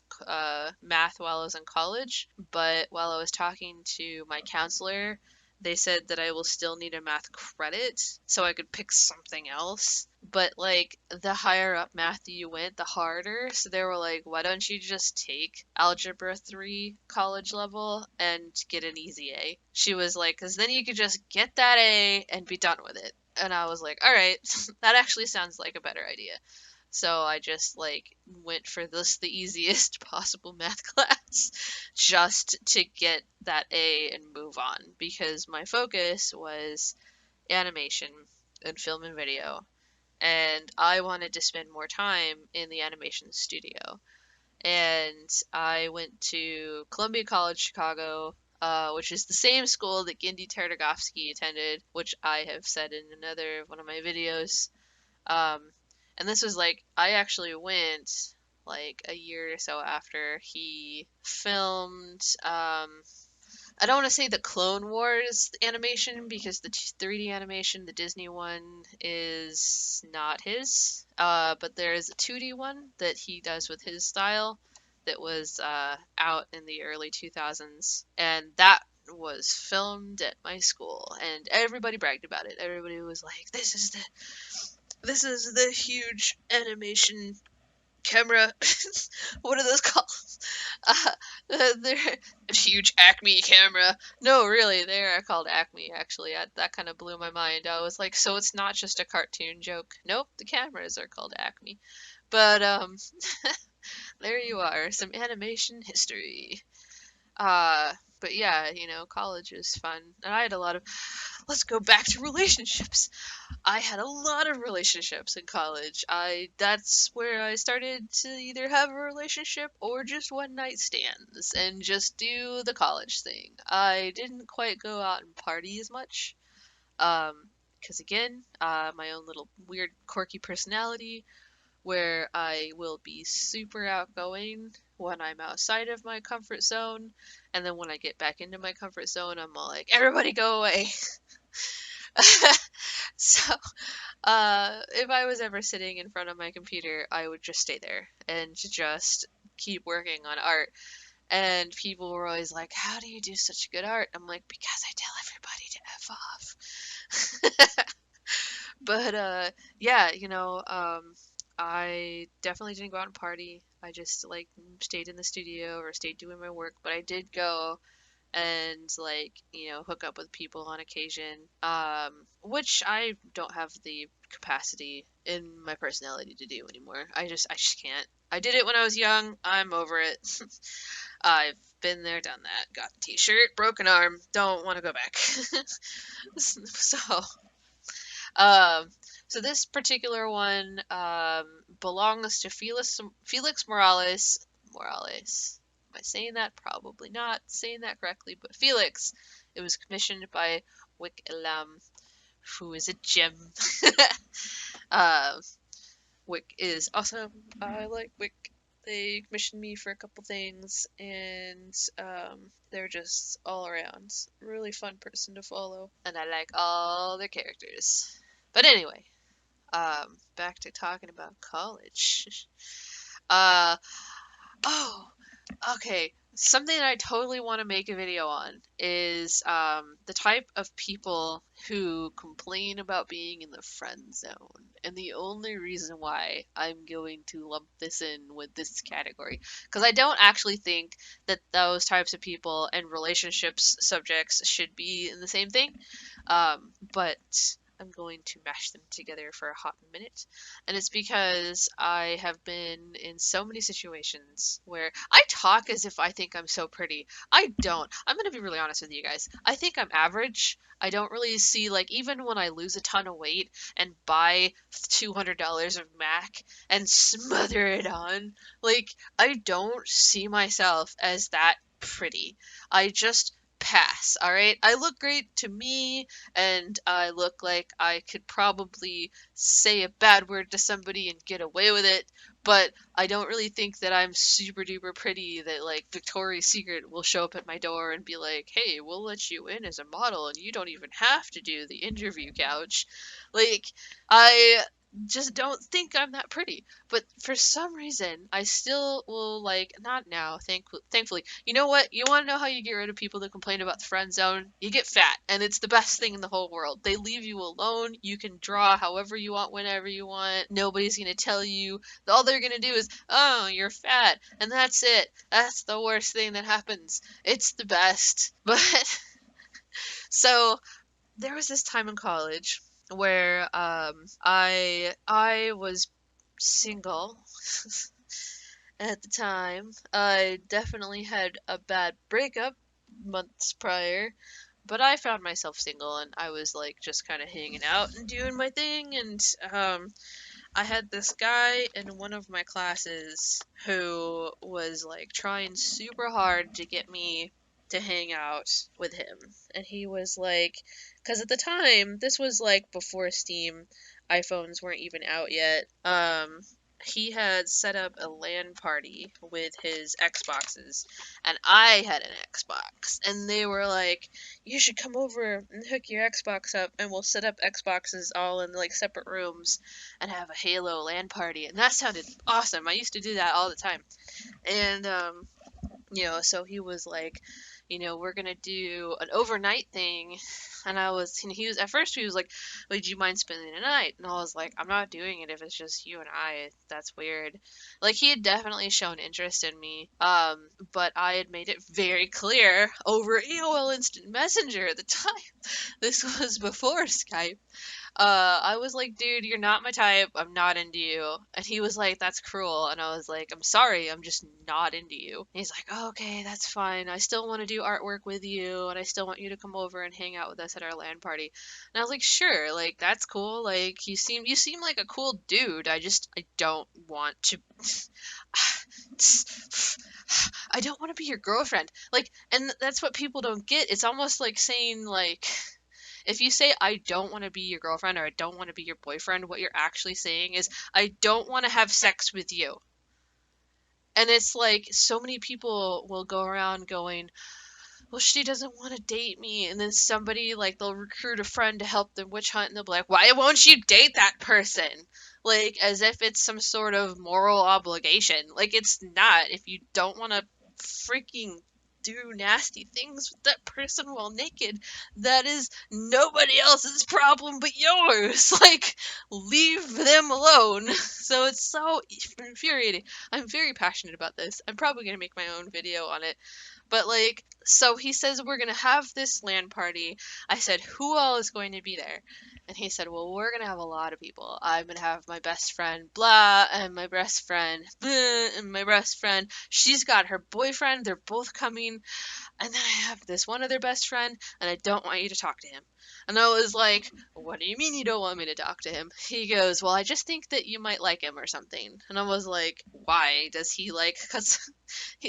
math while I was in college, but while I was talking to my counselor, they said that I will still need a math credit so I could pick something else. But like the higher up math you went, the harder. So they were like, why don't you just take Algebra 3 college level and get an easy A? She was like, because then you could just get that A and be done with it. And I was like, all right, that actually sounds like a better idea. So I just like went for the easiest possible math class just to get that A and move on, because my focus was animation and film and video, and I wanted to spend more time in the animation studio. And I went to Columbia College Chicago, which is the same school that Genndy Tartakovsky attended, which I have said in another one of my videos. Um, and this was like, I actually went like a year or so after he filmed. I don't want to say the Clone Wars animation, because the 3D animation, the Disney one, is not his. But there is a 2D one that he does with his style that was out in the early 2000s. And that was filmed at my school, and everybody bragged about it. Everybody was like, this is the huge animation camera. What are those called? Uh, they're a huge Acme camera. No, really, they are called Acme, actually. That kind of blew my mind. I was like, so it's not just a cartoon joke. Nope, the cameras are called Acme. But, there you are, some animation history. Uh, but yeah, college was fun. And I had a lot of, let's go back to relationships. I had a lot of relationships in college. That's where I started to either have a relationship or just one night stands and just do the college thing. I didn't quite go out and party as much. Because again, my own little weird quirky personality, where I will be super outgoing when I'm outside of my comfort zone, and then when I get back into my comfort zone, I'm all like, everybody go away. So, if I was ever sitting in front of my computer, I would just stay there and just keep working on art. And people were always like, how do you do such good art? I'm like, because I tell everybody to F off. But, yeah, I definitely didn't go out and party. I just, like, stayed in the studio or stayed doing my work. But I did go and like hook up with people on occasion, which I don't have the capacity in my personality to do anymore. I just can't. I did it when I was young. I'm over it. I've been there, done that, got the t-shirt, broken arm, don't want to go back. so um so this particular one belongs to Felix Morales. Am I saying that? Probably not saying that correctly, but Felix. It was commissioned by Wikk Elam, who is a gem. uh, Wikk is awesome. I like Wikk. They commissioned me for a couple things, and they're just all around really fun person to follow, and I like all their characters. But anyway, back to talking about college. uh, oh, okay. Something that I totally want to make a video on is the type of people who complain about being in the friend zone. And the only reason why I'm going to lump this in with this category, because I don't actually think that those types of people and relationships subjects should be in the same thing. But I'm going to mash them together for a hot minute. And it's because I have been in so many situations where I talk as if I think I'm so pretty. I don't. I'm going to be really honest with you guys. I think I'm average. I don't really see, like, even when I lose a ton of weight and buy $200 of Mac and smother it on, like, I don't see myself as that pretty. I just pass, all right? I look great to me, and I look like I could probably say a bad word to somebody and get away with it, but I don't really think that I'm super duper pretty that like Victoria's Secret will show up at my door and be like, "Hey, we'll let you in as a model and you don't even have to do the interview couch." Like, I just don't think I'm that pretty. But for some reason, I still will like not now, thankfully. You know what? You want to know how you get rid of people that complain about the friend zone? You get fat, and it's the best thing in the whole world. They leave you alone. You can draw however you want, whenever you want. Nobody's gonna tell you. All they're gonna do is, "Oh, you're fat," and that's it. That's the worst thing that happens. It's the best. But so there was this time in college where I was single at the time. I definitely had a bad breakup months prior, but I found myself single and I was like just kind of hanging out and doing my thing. And I had this guy in one of my classes who was like trying super hard to get me to hang out with him. And he was like, because at the time, this was like before Steam, iPhones weren't even out yet. He had set up a LAN party with his Xboxes, and I had an Xbox, and they were like, "You should come over and hook your Xbox up, and we'll set up Xboxes all in like separate rooms and have a Halo LAN party." And that sounded awesome. I used to do that all the time. And so he was like, we're gonna do an overnight thing. And he was, at first he was like, would you mind spending the night? And I was like, I'm not doing it if it's just you and I. That's weird. Like, he had definitely shown interest in me, but I had made it very clear over AOL Instant Messenger at the time. This was before Skype. I was like, dude, you're not my type. I'm not into you. And he was like, that's cruel. And I was like, I'm sorry. I'm just not into you. And he's like, oh, okay, that's fine. I still want to do artwork with you. And I still want you to come over and hang out with us at our LAN party. And I was like, sure. Like, that's cool. Like, you seem like a cool dude. I don't want to. I don't want to be your girlfriend. Like, and that's what people don't get. It's almost like saying, like, if you say, I don't want to be your girlfriend or I don't want to be your boyfriend, what you're actually saying is, I don't want to have sex with you. And it's like, so many people will go around going, well, she doesn't want to date me. And then somebody, like, they'll recruit a friend to help them witch hunt, and they'll be like, why won't you date that person? Like, as if it's some sort of moral obligation. Like, it's not. If you don't want to freaking do nasty things with that person while naked, that is nobody else's problem but yours. Like, leave them alone. So it's so infuriating. I'm very passionate about this. I'm probably going to make my own video on it. But, like, so he says, we're going to have this LAN party. I said, who all is going to be there? And he said, well, we're going to have a lot of people. I'm going to have my best friend, blah, and my best friend, blah, and my best friend. She's got her boyfriend. They're both coming. And then I have this one other best friend, and I don't want you to talk to him. And I was like, what do you mean you don't want me to talk to him? He goes, well, I just think that you might like him or something. And I was like, why does he like, because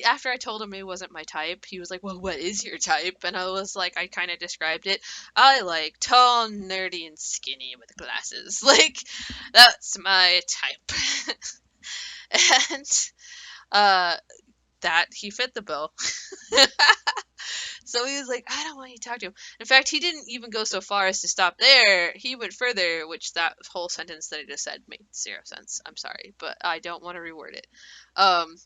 after I told him he wasn't my type, he was like, well, what is your type? And I was like, I kind of described it. I like tall, nerdy, and skinny with glasses. Like, that's my type. And Uh, that he fit the bill. So he was like, I don't want you to talk to him. In fact, he didn't even go so far as to stop there. He went further, which that whole sentence that I just said made zero sense. I'm sorry, but I don't want to reword it. Um,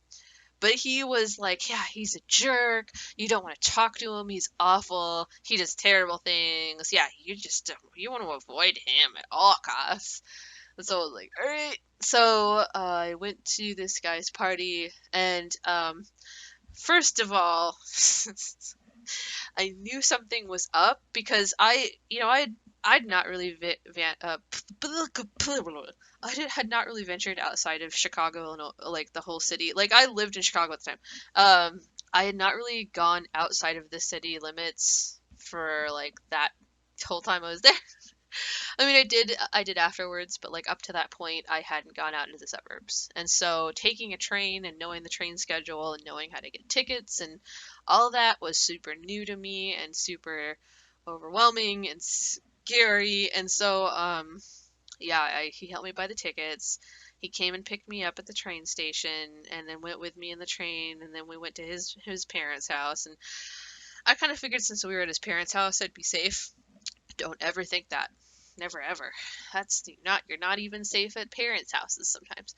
but he was like, yeah, he's a jerk. You don't want to talk to him. He's awful. He does terrible things. Yeah, you want to avoid him at all costs. And so I was like, all right. So I went to this guy's party, and first of all, I knew something was up because I'd not really had not really ventured outside of Chicago, Illinois, like the whole city. Like I lived in Chicago at the time. I had not really gone outside of the city limits for like that whole time I was there. I mean, I did afterwards, but like up to that point, I hadn't gone out into the suburbs. And so taking a train and knowing the train schedule and knowing how to get tickets and all that was super new to me and super overwhelming and scary. And so, yeah, he helped me buy the tickets. He came and picked me up at the train station and then went with me in the train. And then we went to his parents' house. And I kind of figured since we were at his parents' house, I'd be safe. Don't ever think that. Never ever. You're not even safe at parents' houses sometimes.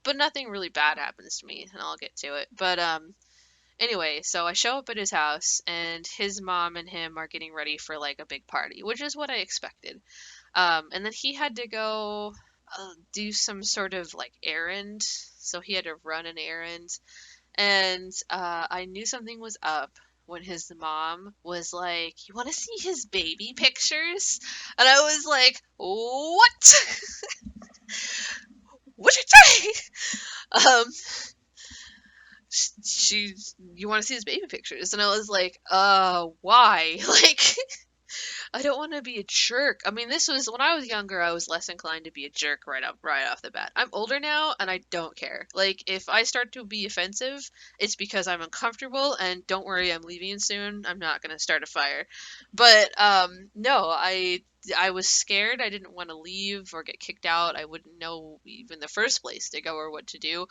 But nothing really bad happens to me, and I'll get to it. But anyway, so I show up at his house and his mom and him are getting ready for like a big party, which is what I expected. And then he had to go do some sort of like errand. So he had to run an errand and I knew something was up when his mom was like, "You want to see his baby pictures?" And I was like, "What? What'd you say?" Um, you want to see his baby pictures? And I was like, why?" Like, I don't want to be a jerk. I mean, this was when I was younger, I was less inclined to be a jerk right off the bat. I'm older now and I don't care. Like if I start to be offensive, it's because I'm uncomfortable and don't worry, I'm leaving soon. I'm not going to start a fire. But no, I was scared. I didn't want to leave or get kicked out. I wouldn't know even the first place to go or what to do.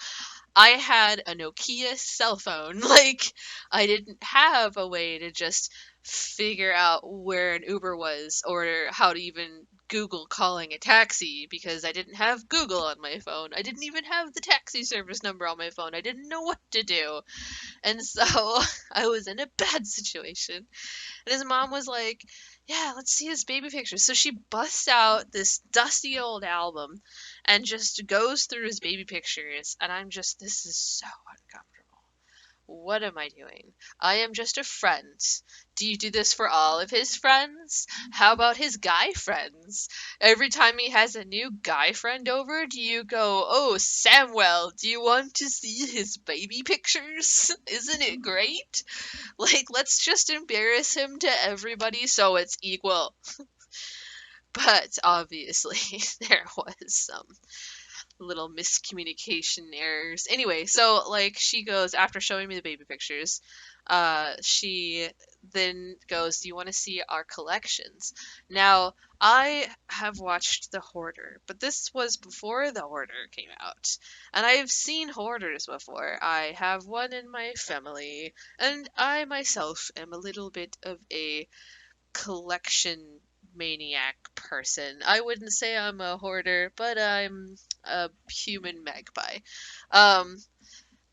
I had a Nokia cell phone. Like, I didn't have a way to just figure out where an Uber was or how to even Google calling a taxi because I didn't have Google on my phone. I didn't even have the taxi service number on my phone. I didn't know what to do. And so I was in a bad situation. And his mom was like, "Yeah, let's see his baby pictures." So she busts out this dusty old album and just goes through his baby pictures. And this is so uncomfortable. What am I doing? I am just a friend. Do you do this for all of his friends? How about his guy friends? Every time he has a new guy friend over, do you go, "Oh, Samuel, do you want to see his baby pictures? Isn't it great?" Like, let's just embarrass him to everybody so it's equal. But obviously, there was some little miscommunication errors. Anyway, so like she goes after showing me the baby pictures, she then goes, "Do you want to see our collections?" Now, I have watched The Hoarder, but this was before The Hoarder came out. And I've seen hoarders before. I have one in my family, and I myself am a little bit of a collection maniac person. I wouldn't say I'm a hoarder, but I'm a human magpie. Um,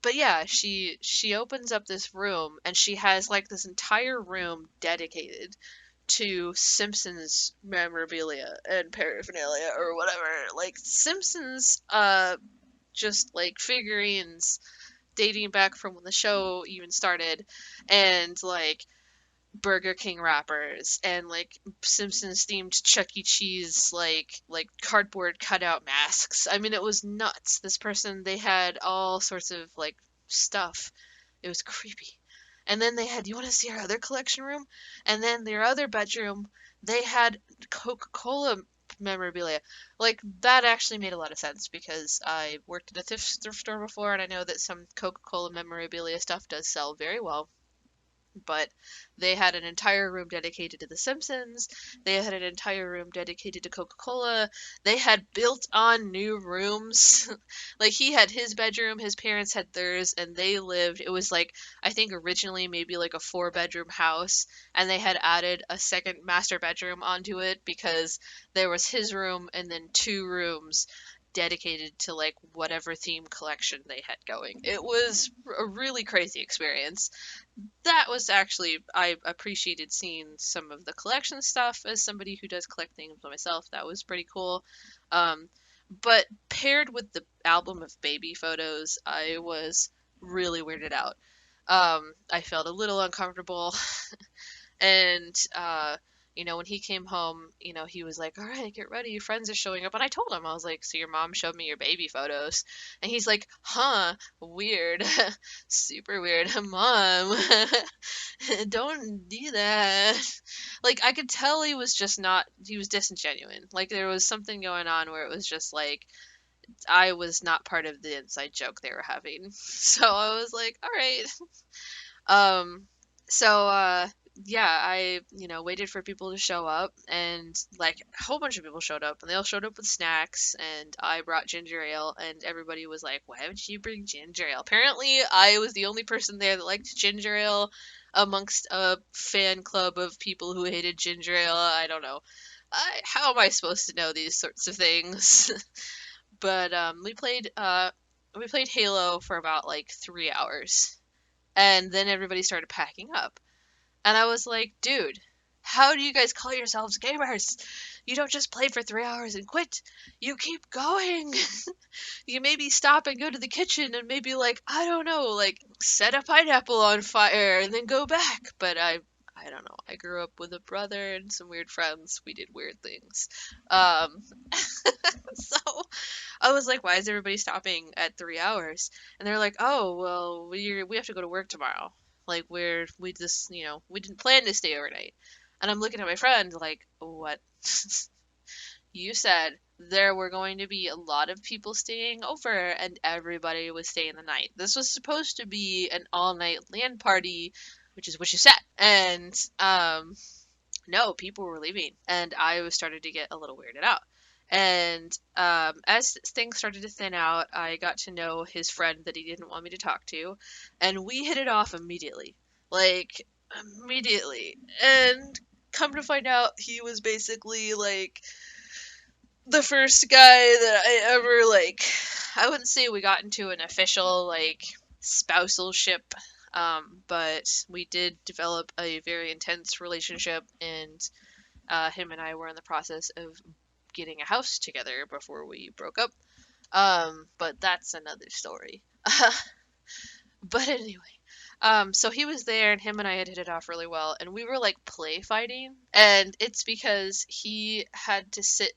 but yeah, she opens up this room and she has like this entire room dedicated to Simpsons memorabilia and paraphernalia or whatever. Like Simpsons just like figurines dating back from when the show even started and like Burger King wrappers and like Simpsons themed Chuck E. Cheese like cardboard cutout masks. I mean, it was nuts. This person, they had all sorts of like stuff. It was creepy. And then they had, "You want to see our other collection room?" And then their other bedroom, they had Coca-Cola memorabilia. Like that actually made a lot of sense because I worked at a thrift store before and I know that some Coca-Cola memorabilia stuff does sell very well. but they had an entire room dedicated to The Simpsons. They had an entire room dedicated to Coca-Cola. They had built on new rooms. Like, he had his bedroom, his parents had theirs, and they lived. It was like, I think originally maybe like a 4-bedroom house, and they had added a second master bedroom onto it because there was his room and then 2 rooms dedicated to like whatever theme collection they had going. It was a really crazy experience. That was actually, I appreciated seeing some of the collection stuff as somebody who does collect things myself. That was pretty cool. Um, but paired with the album of baby photos, I was really weirded out. I felt a little uncomfortable. And, when he came home, he was like, all right, get ready, your friends are showing up. And I told him, I was like, so your mom showed me your baby photos. And he's like, huh, weird, super weird. Mom, don't do that. Like, I could tell he was just not, he was disingenuine. Like, there was something going on where it was just like, I was not part of the inside joke they were having. So I was like, all right. Um, so yeah, I, waited for people to show up, and like a whole bunch of people showed up, and they all showed up with snacks, and I brought ginger ale, and everybody was like, why would you bring ginger ale? Apparently, I was the only person there that liked ginger ale amongst a fan club of people who hated ginger ale. I don't know. How am I supposed to know these sorts of things? But we played Halo for about like 3 hours, and then everybody started packing up. And I was like, dude, how do you guys call yourselves gamers? You don't just play for 3 hours and quit. You keep going. You maybe stop and go to the kitchen and maybe, like, I don't know, like, set a pineapple on fire and then go back. But I don't know. I grew up with a brother and some weird friends. We did weird things. Um, so I was like, why is everybody stopping at 3 hours? And they're like, oh, well, we have to go to work tomorrow. Like, we just, we didn't plan to stay overnight. And I'm looking at my friend like, what? You said there were going to be a lot of people staying over and everybody was staying the night. This was supposed to be an all-night LAN party, which is what you said. And no, people were leaving, and I was started to get a little weirded out. And as things started to thin out, I got to know his friend that he didn't want me to talk to, and we hit it off immediately. Like, immediately. And come to find out, he was basically like the first guy that I ever, like, I wouldn't say we got into an official, like, spousalship, but we did develop a very intense relationship, and him and I were in the process of getting a house together before we broke up. But that's another story. But anyway, so he was there, and him and I had hit it off really well, and we were like play fighting, and it's because he had to sit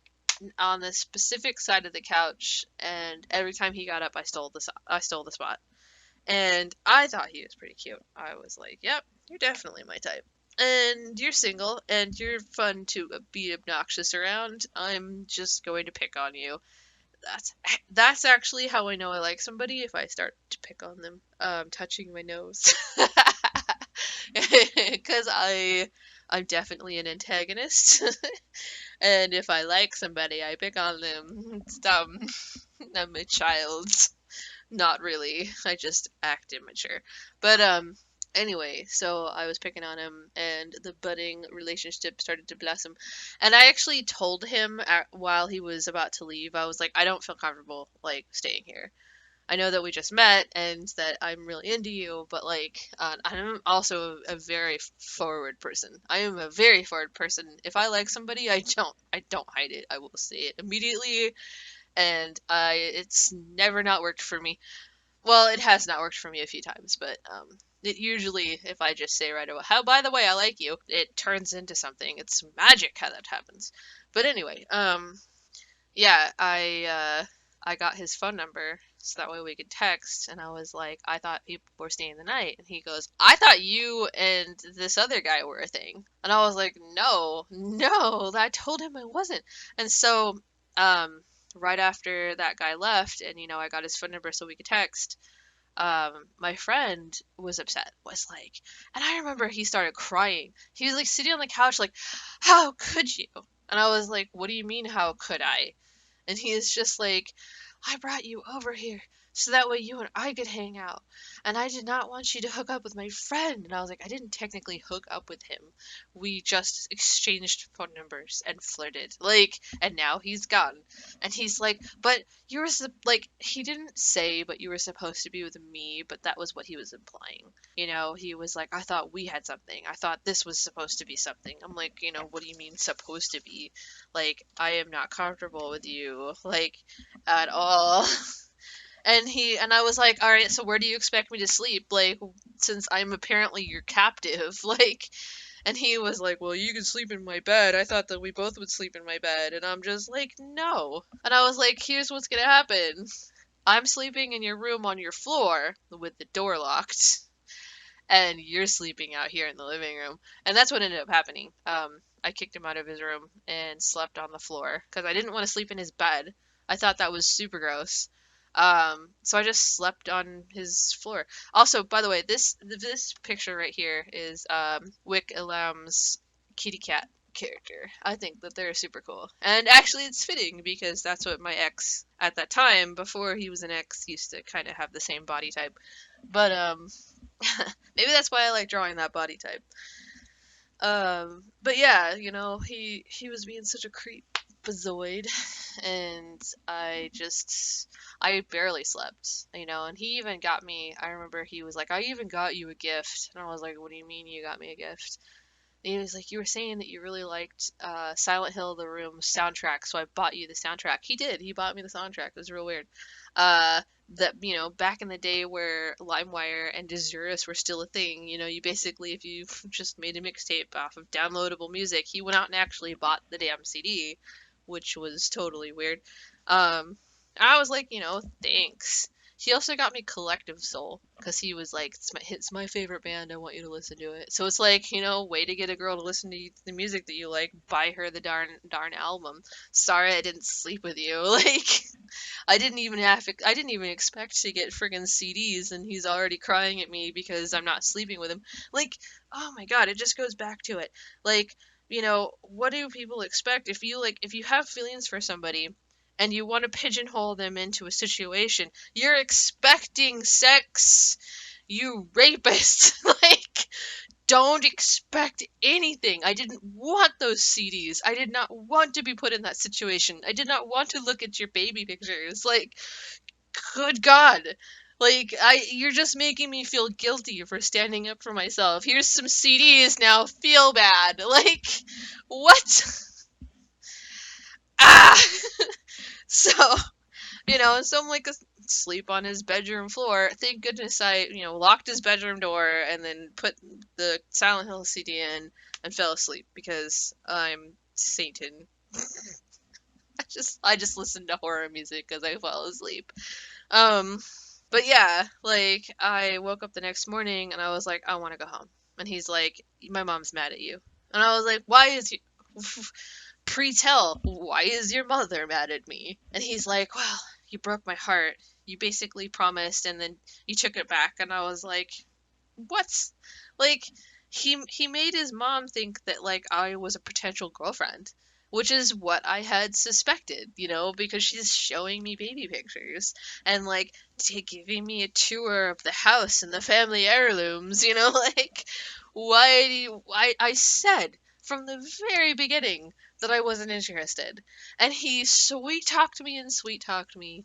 on the specific side of the couch, and every time he got up, I stole the spot. And I thought he was pretty cute. I was like, yep, you're definitely my type. And you're single, and you're fun to be obnoxious around. I'm just going to pick on you. That's actually how I know I like somebody, if I start to pick on them, touching my nose. Because I'm definitely an antagonist. And if I like somebody, I pick on them. It's dumb. I'm a child. Not really. I just act immature. But anyway, so I was picking on him, and the budding relationship started to blossom. And I actually told him while he was about to leave, I was like, I don't feel comfortable like staying here. I know that we just met and that I'm really into you, but like, I'm also a very forward person. I am a very forward person. If I like somebody, I don't hide it. I will say it immediately, and it's never not worked for me. Well, it has not worked for me a few times, but it usually, if I just say right away, how, by the way, I like you, it turns into something. It's magic how that happens. But anyway, yeah, I got his phone number so that way we could text, and I was like, I thought people were staying the night, and he goes, I thought you and this other guy were a thing, and I was like, no, no, I told him I wasn't, and so, right after that guy left, and I got his phone number so we could text. my friend was upset, was like, and I remember he started crying. He was like sitting on the couch, like, how could you? And I was like, what do you mean, how could I? And he is just like, I brought you over here so that way you and I could hang out. And I did not want you to hook up with my friend. And I was like, I didn't technically hook up with him. We just exchanged phone numbers and flirted. Like, and now he's gone. And he's like, but you were, like, he didn't say, but you were supposed to be with me, but that was what he was implying. You know, he was like, I thought we had something. I thought this was supposed to be something. I'm like, you know, what do you mean supposed to be? Like, I am not comfortable with you, like, at all. And I was like, all right, so where do you expect me to sleep? Like, since I'm apparently your captive, like, and he was like, well, you can sleep in my bed. I thought that we both would sleep in my bed. And I'm just like, no. And I was like, here's what's gonna happen. I'm sleeping in your room on your floor with the door locked, and you're sleeping out here in the living room. And that's what ended up happening. I kicked him out of his room and slept on the floor because I didn't want to sleep in his bed. I thought that was super gross. So I just slept on his floor. Also, by the way, this picture right here is Wikk Elam's kitty cat character. I think that they're super cool. And actually it's fitting because that's what my ex at that time, before he was an ex, used to kind of have the same body type. But maybe that's why I like drawing that body type. But yeah, you know, he was being such a creepazoid, and I barely slept, you know, and he even got me. I remember he was like, I even got you a gift, and I was like, what do you mean you got me a gift? And he was like, you were saying that you really liked Silent Hill the Room soundtrack, so I bought you the soundtrack. He did. He bought me the soundtrack. It was real weird. Uh, that, you know, back in the day where LimeWire and Desirous were still a thing, you know, you basically, if you just made a mixtape off of downloadable music, he went out and actually bought the damn CD, which was totally weird. I was like, you know, thanks. He also got me Collective Soul because he was like, it's my favorite band. I want you to listen to it. So it's like, you know, way to get a girl to listen to the music that you like. Buy her the darn album. Sorry, I didn't sleep with you. Like, I didn't even expect to get friggin' CDs, and he's already crying at me because I'm not sleeping with him. Like, oh my god, it just goes back to it. Like, you know, what do people expect if you have feelings for somebody and you want to pigeonhole them into a situation, you're expecting sex, you rapist. Like, don't expect anything. I didn't want those CDs. I did not want to be put in that situation. I did not want to look at your baby pictures. Like, good God. Like, you're just making me feel guilty for standing up for myself. Here's some CDs now. Feel bad. Like, what? Ah! So, you know, and so I'm like asleep on his bedroom floor. Thank goodness I, you know, locked his bedroom door and then put the Silent Hill CD in and fell asleep because I'm Satan. I just listened to horror music as I fell asleep. Um, but yeah, like I woke up the next morning and I was like, I want to go home. And he's like, my mom's mad at you. And I was like, why is you pre-tell, why is your mother mad at me? And he's like, well, you broke my heart. You basically promised and then you took it back. And I was like, what? Like, he made his mom think that like I was a potential girlfriend, which is what I had suspected, you know, because she's showing me baby pictures and like giving me a tour of the house and the family heirlooms, you know, like why do you, I said from the very beginning that I wasn't interested. And he sweet talked me and sweet talked me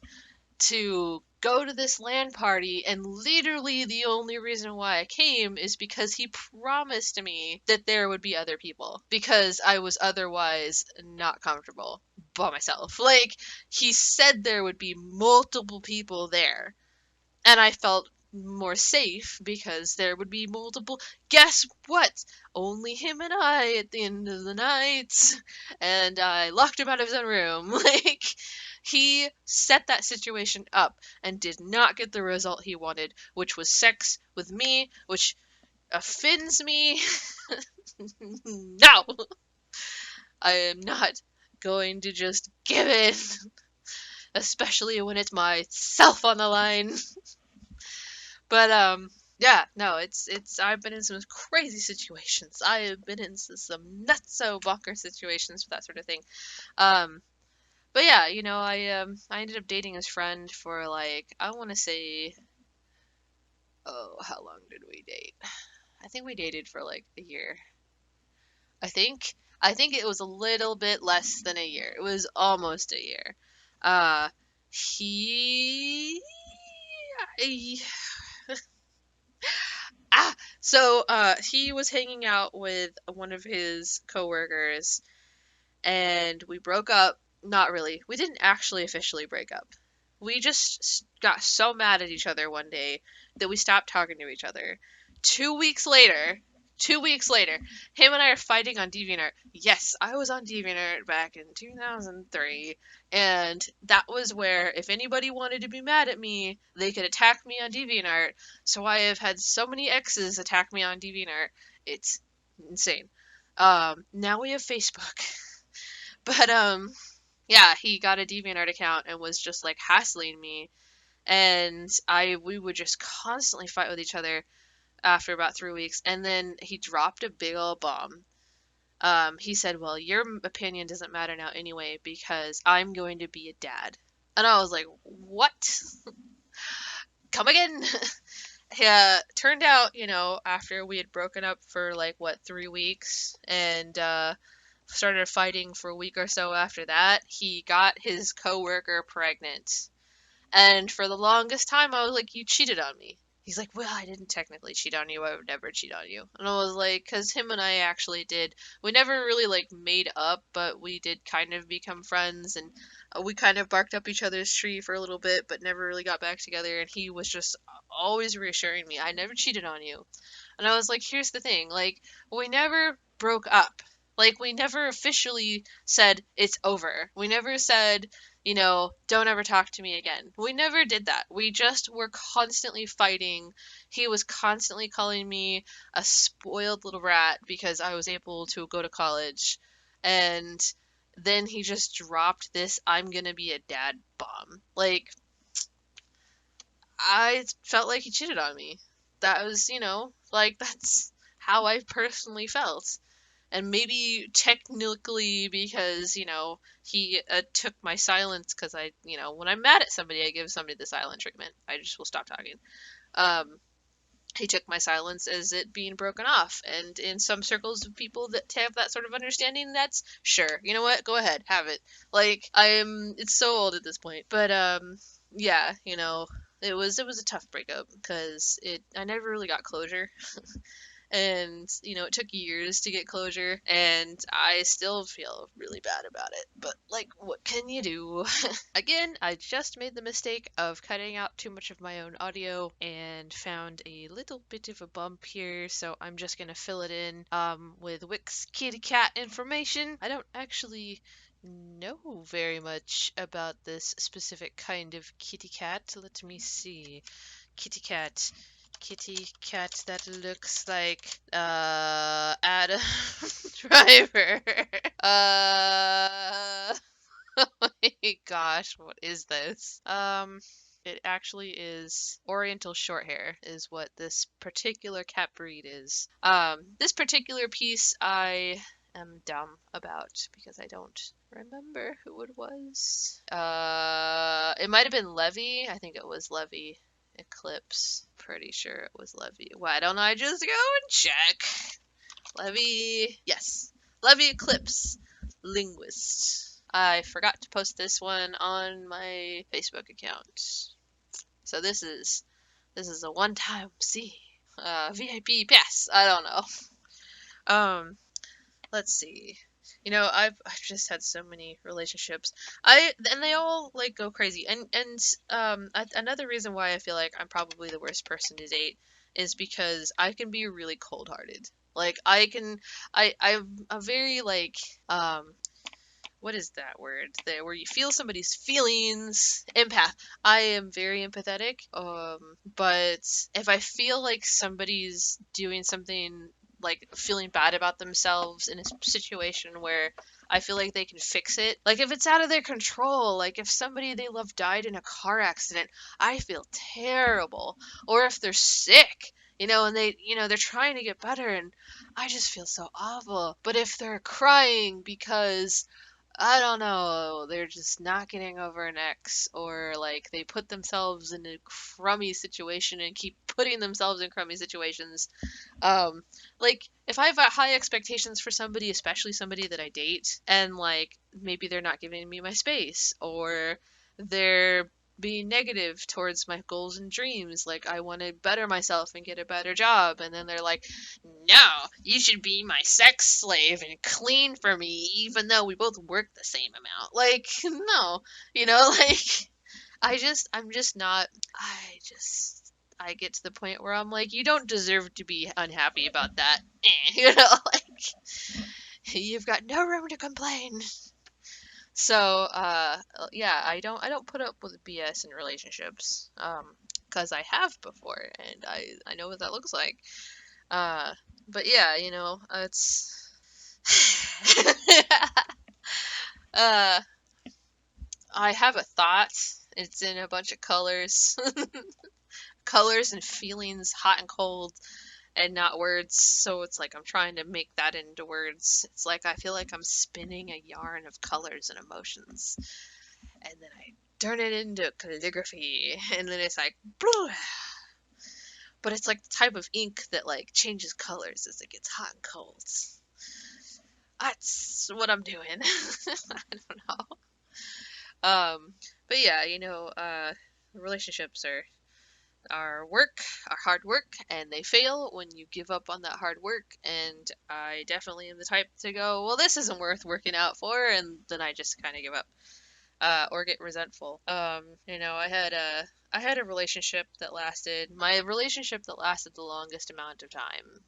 to go to this LAN party, and literally the only reason why I came is because he promised me that there would be other people because I was otherwise not comfortable by myself. Like, he said there would be multiple people there, and I felt more safe because there would be multiple. Guess what? Only him and I at the end of the night, and I locked him out of his own room. Like, he set that situation up and did not get the result he wanted, which was sex with me, which offends me. No, I am not going to just give in, especially when it's myself on the line. But yeah, no, it's I've been in some crazy situations. I have been in some nutso bonker situations with that sort of thing. Um, but yeah, I ended up dating his friend for like I want to say, oh, how long did we date? I think we dated for like a year. I think I think it was a little bit less than a year. It was almost a year. Uh, he I, he was hanging out with one of his coworkers and we broke up. Not really. We didn't actually officially break up. We just got so mad at each other one day that we stopped talking to each other. 2 weeks later, 2 weeks later, him and I are fighting on DeviantArt. Yes, I was on DeviantArt back in 2003, and that was where if anybody wanted to be mad at me, they could attack me on DeviantArt. So I have had so many exes attack me on DeviantArt. It's insane. Now we have Facebook. But yeah, he got a DeviantArt account and was just like hassling me, and I we would just constantly fight with each other after about 3 weeks, and then he dropped a big old bomb. He said, "Well, your opinion doesn't matter now anyway because I'm going to be a dad," and I was like, "What? Come again?" Yeah, turned out, after we had broken up for like what 3 weeks and started fighting for a week or so after that, he got his coworker pregnant. And for the longest time, I was like, "You cheated on me." He's like, "Well, I didn't technically cheat on you. I would never cheat on you." And I was like, because him and I actually did. We never really like made up, but we did kind of become friends, and we kind of barked up each other's tree for a little bit, but never really got back together. And he was just always reassuring me, "I never cheated on you." And I was like, here's the thing, like, we never broke up. Like, we never officially said it's over. We never said, don't ever talk to me again. We never did that. We just were constantly fighting. He was constantly calling me a spoiled little rat because I was able to go to college. And then he just dropped this "I'm gonna be a dad" bomb. Like, I felt like he cheated on me. That was, like that's how I personally felt. And maybe technically because, he took my silence because when I'm mad at somebody, I give somebody the silent treatment. I just will stop talking. Um, he took my silence as it being broken off. And in some circles of people that have that sort of understanding, that's sure. You know what? Go ahead, have it. Like it's so old at this point. But yeah, it was a tough breakup because I never really got closure. And it took years to get closure, and I still feel really bad about it, but like, what can you do? Again, I just made the mistake of cutting out too much of my own audio and found a little bit of a bump here, so I'm just gonna fill it in with Wikk's kitty cat information. I don't actually know very much about this specific kind of kitty cat. Let me see. Kitty cat. Kitty cat that looks like Adam Driver. Oh my gosh, what is this? It actually is Oriental Shorthair is what this particular cat breed is. This particular piece I am dumb about because I don't remember who it was. It might have been Levy. I think it was Levy. Eclipse. Pretty sure it was Levy. Why don't I just go and check? Levy. Yes. Levy Eclipse. Linquist. I forgot to post this one on my Facebook account. So this is a one-time see. VIP pass. I don't know. Um, let's see. I've just had so many relationships. And they all like go crazy. Another reason why I feel like I'm probably the worst person to date is because I can be really cold-hearted. Like I'm a very like what is that word there where you feel somebody's feelings, empath. I am very empathetic, but if I feel like somebody's doing something, like feeling bad about themselves in a situation where I feel like they can fix it. Like if it's out of their control, like if somebody they love died in a car accident, I feel terrible. Or if they're sick, and they're trying to get better, and I just feel so awful. But if they're crying because I don't know, they're just not getting over an ex, or like they put themselves in a crummy situation and keep putting themselves in crummy situations. Um, like if I have high expectations for somebody, especially somebody that I date, and like maybe they're not giving me my space, or they're being negative towards my goals and dreams, like I want to better myself and get a better job, and then they're like, no, you should be my sex slave and clean for me, even though we both work the same amount. Like, no, like I'm just not. I get to the point where I'm like, you don't deserve to be unhappy about that. Like you've got no room to complain. So, yeah, I don't put up with BS in relationships, because I have before, and I know what that looks like. But yeah, it's, uh, I have a thought. It's in a bunch of colors, colors and feelings, hot and cold, and not words. So it's like I'm trying to make that into words. It's like I feel like I'm spinning a yarn of colors and emotions, and then I turn it into calligraphy, and then it's like, but it's like the type of ink that like changes colors as it gets hot and cold. That's what I'm doing. I don't know. But yeah, relationships are work, are hard work, and they fail when you give up on that hard work. And I definitely am the type to go, well, this isn't worth working out for, and then I just kind of give up, or get resentful. I had a relationship that lasted. My relationship that lasted the longest amount of time,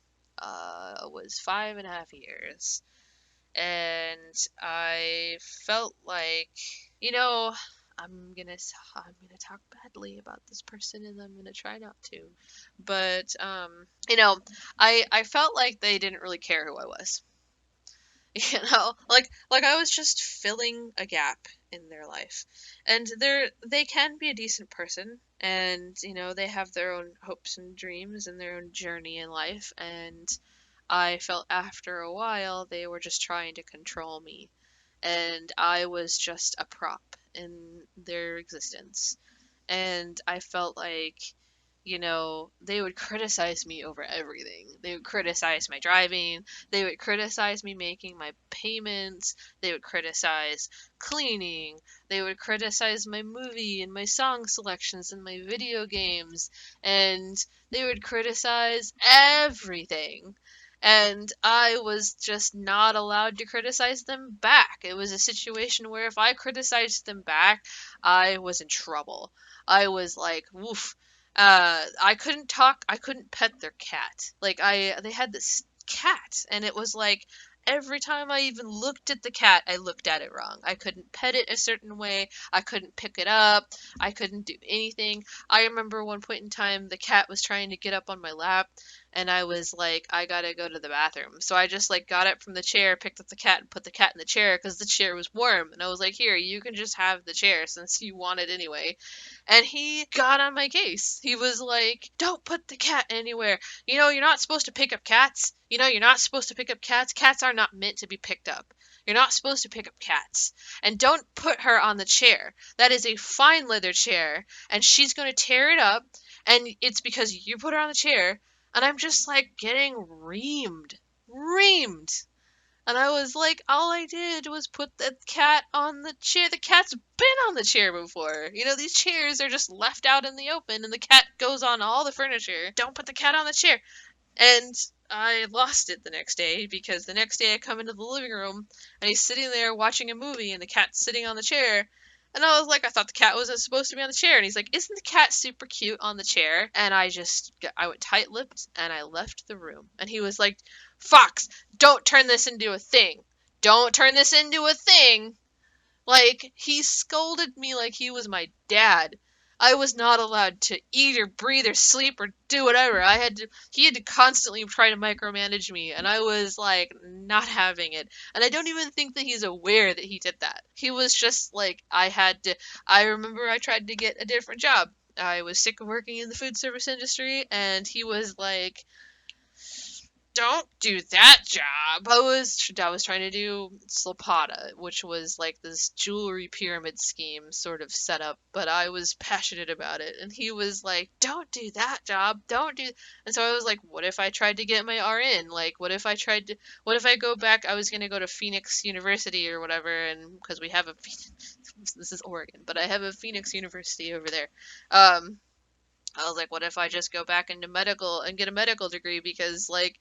was 5.5 years, and I felt like, you know, I'm gonna talk badly about this person, and I'm gonna try not to, but you know, I felt like they didn't really care who I was. Like I was just filling a gap in their life, and they can be a decent person, and they have their own hopes and dreams and their own journey in life, and I felt after a while they were just trying to control me, and I was just a prop in their existence. And I felt like, they would criticize me over everything. They would criticize my driving, they would criticize me making my payments, they would criticize cleaning, they would criticize my movie and my song selections and my video games, and they would criticize everything. And I was just not allowed to criticize them back. It was a situation where if I criticized them back, I was in trouble. I was like, woof. I couldn't talk. I couldn't pet their cat. Like they had this cat, and it was like every time I even looked at the cat, I looked at it wrong. I couldn't pet it a certain way. I couldn't pick it up. I couldn't do anything. I remember one point in time, the cat was trying to get up on my lap, and I was like, I gotta go to the bathroom. So I just like got up from the chair, picked up the cat, and put the cat in the chair because the chair was warm. And I was like, here, you can just have the chair since you want it anyway. And he got on my case. He was like, don't put the cat anywhere. You're not supposed to pick up cats. You're not supposed to pick up cats. Cats are not meant to be picked up. You're not supposed to pick up cats. And don't put her on the chair. That is a fine leather chair, and she's going to tear it up, and it's because you put her on the chair. And I'm just like getting reamed. Reamed. And I was like, all I did was put the cat on the chair. The cat's been on the chair before. These chairs are just left out in the open, and the cat goes on all the furniture. Don't put the cat on the chair. And I lost it the next day, because the next day I come into the living room, and he's sitting there watching a movie, and the cat's sitting on the chair. And I was like, I thought the cat was supposed to be on the chair. And he's like, isn't the cat super cute on the chair? And I went tight-lipped, and I left the room. And he was like, Fox, don't turn this into a thing. Don't turn this into a thing. Like, he scolded me like he was my dad. I was not allowed to eat or breathe or sleep or do whatever. He had to constantly try to micromanage me, and I was like not having it. And I don't even think that he's aware that he did that. He was just like, I remember I tried to get a different job. I was sick of working in the food service industry, and he was like, don't do that job. I was trying to do Slopata, which was like this jewelry pyramid scheme sort of setup, but I was passionate about it, and he was like, "Don't do that job. Don't do." And so I was like, "What if I tried to get my RN? Like, what if I go back? I was gonna go to Phoenix University or whatever, and because we have a this is Oregon, but I have a Phoenix University over there. I was like, what if I just go back into medical and get a medical degree because like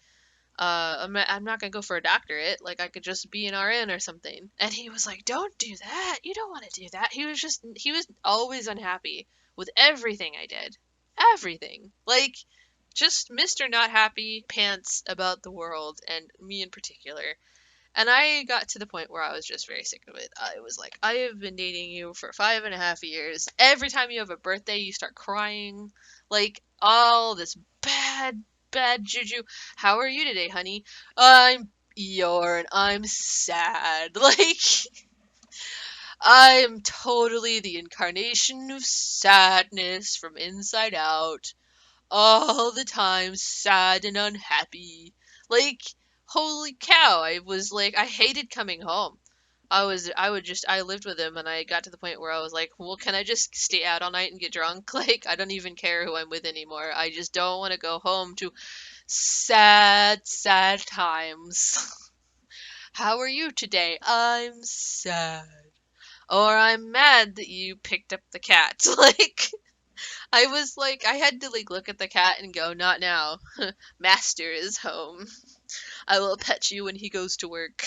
I'm not gonna go for a doctorate. Like I could just be an RN or something." And he was like, "Don't do that. You don't want to do that." He was always unhappy with everything I did, everything. Like just Mr. Not Happy Pants about the world and me in particular. And I got to the point where I was just very sick of it. I was like, I have been dating you for 5.5 years. Every time you have a birthday, you start crying. Like, all this bad juju. How are you today, honey? I'm Eeyore and I'm sad. Like, I am totally the incarnation of sadness from inside out all the time sad and unhappy. Like, holy cow, I was like, I hated coming home. I lived with him and I got to the point where I was like, well, can I just stay out all night and get drunk? Like, I don't even care who I'm with anymore. I just don't want to go home to sad times. How are you today? I'm sad. Or I'm mad that you picked up the cat. Like, I was like, I had to like look at the cat and go, not now. Master is home. I will pet you when he goes to work.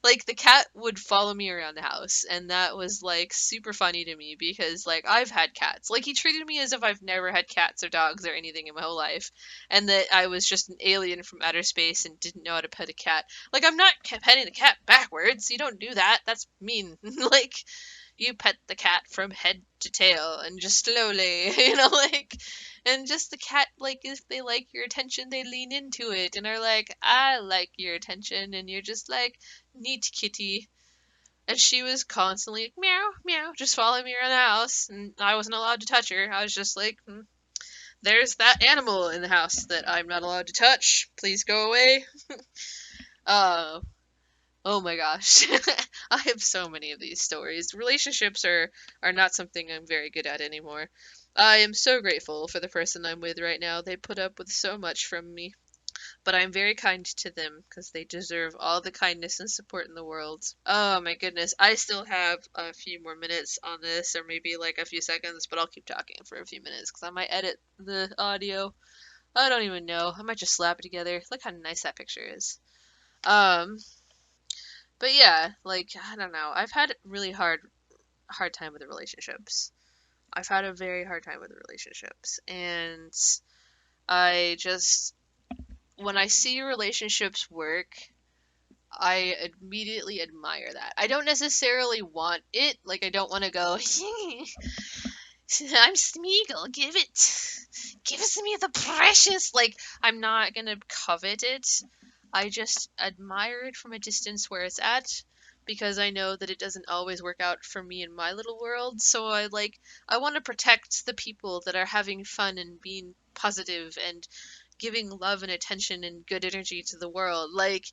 Like the cat would follow me around the house, and that was like super funny to me because like I've had cats. Like he treated me as if I've never had cats or dogs or anything in my whole life, and that I was just an alien from outer space and didn't know how to pet a cat. Like I'm not petting the cat backwards. You don't do that. That's mean. Like you pet the cat from head to tail and just slowly, like, and just the cat, like, if they like your attention, they lean into it and are like, I like your attention, and you're just like, neat kitty. And she was constantly like, meow, meow, just following me around the house, and I wasn't allowed to touch her. I was just like, there's that animal in the house that I'm not allowed to touch. Please go away. Uh, Oh my gosh. I have so many of these stories. Relationships are not something I'm very good at anymore. I am so grateful for the person I'm with right now. They put up with so much from me, but I'm very kind to them because they deserve all the kindness and support in the world. Oh my goodness. I still have a few more minutes on this, or maybe like a few seconds, but I'll keep talking for a few minutes because I might edit the audio. I don't even know. I might just slap it together. Look how nice that picture is. Um, But yeah, like I don't know. I've had really hard time with the relationships. I've had a very hard time with the relationships, and I just when I see relationships work, I immediately admire that. I don't necessarily want it. Like I don't want to go, I'm Smeagol, give us me the precious. Like I'm not gonna covet it. I just admire it from a distance where it's at because I know that it doesn't always work out for me in my little world. So I want to protect the people that are having fun and being positive and giving love and attention and good energy to the world. Like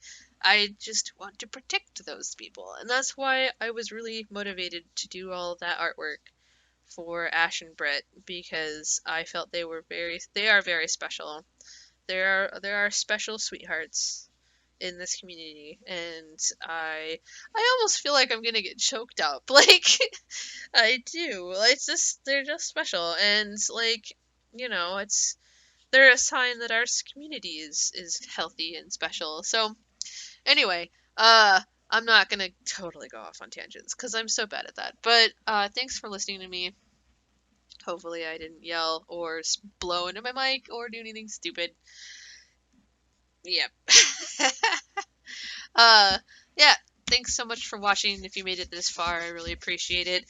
I just want to protect those people. And that's why I was really motivated to do all of that artwork for Ash and Brit because I felt they are very special. There are special sweethearts in this community, and I almost feel like I'm gonna get choked up. Like I do. It's just they're just special, and like it's they're a sign that our community is healthy and special. So anyway, I'm not gonna totally go off on tangents because I'm so bad at that. But thanks for listening to me. Hopefully, I didn't yell or blow into my mic or do anything stupid. Yep. uh, yeah. Thanks so much for watching. If you made it this far, I really appreciate it.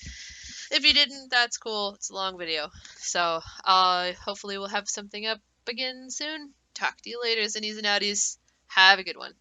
If you didn't, that's cool. It's a long video. So, hopefully we'll have something up again soon. Talk to you later, Zinnies and Outies. Have a good one.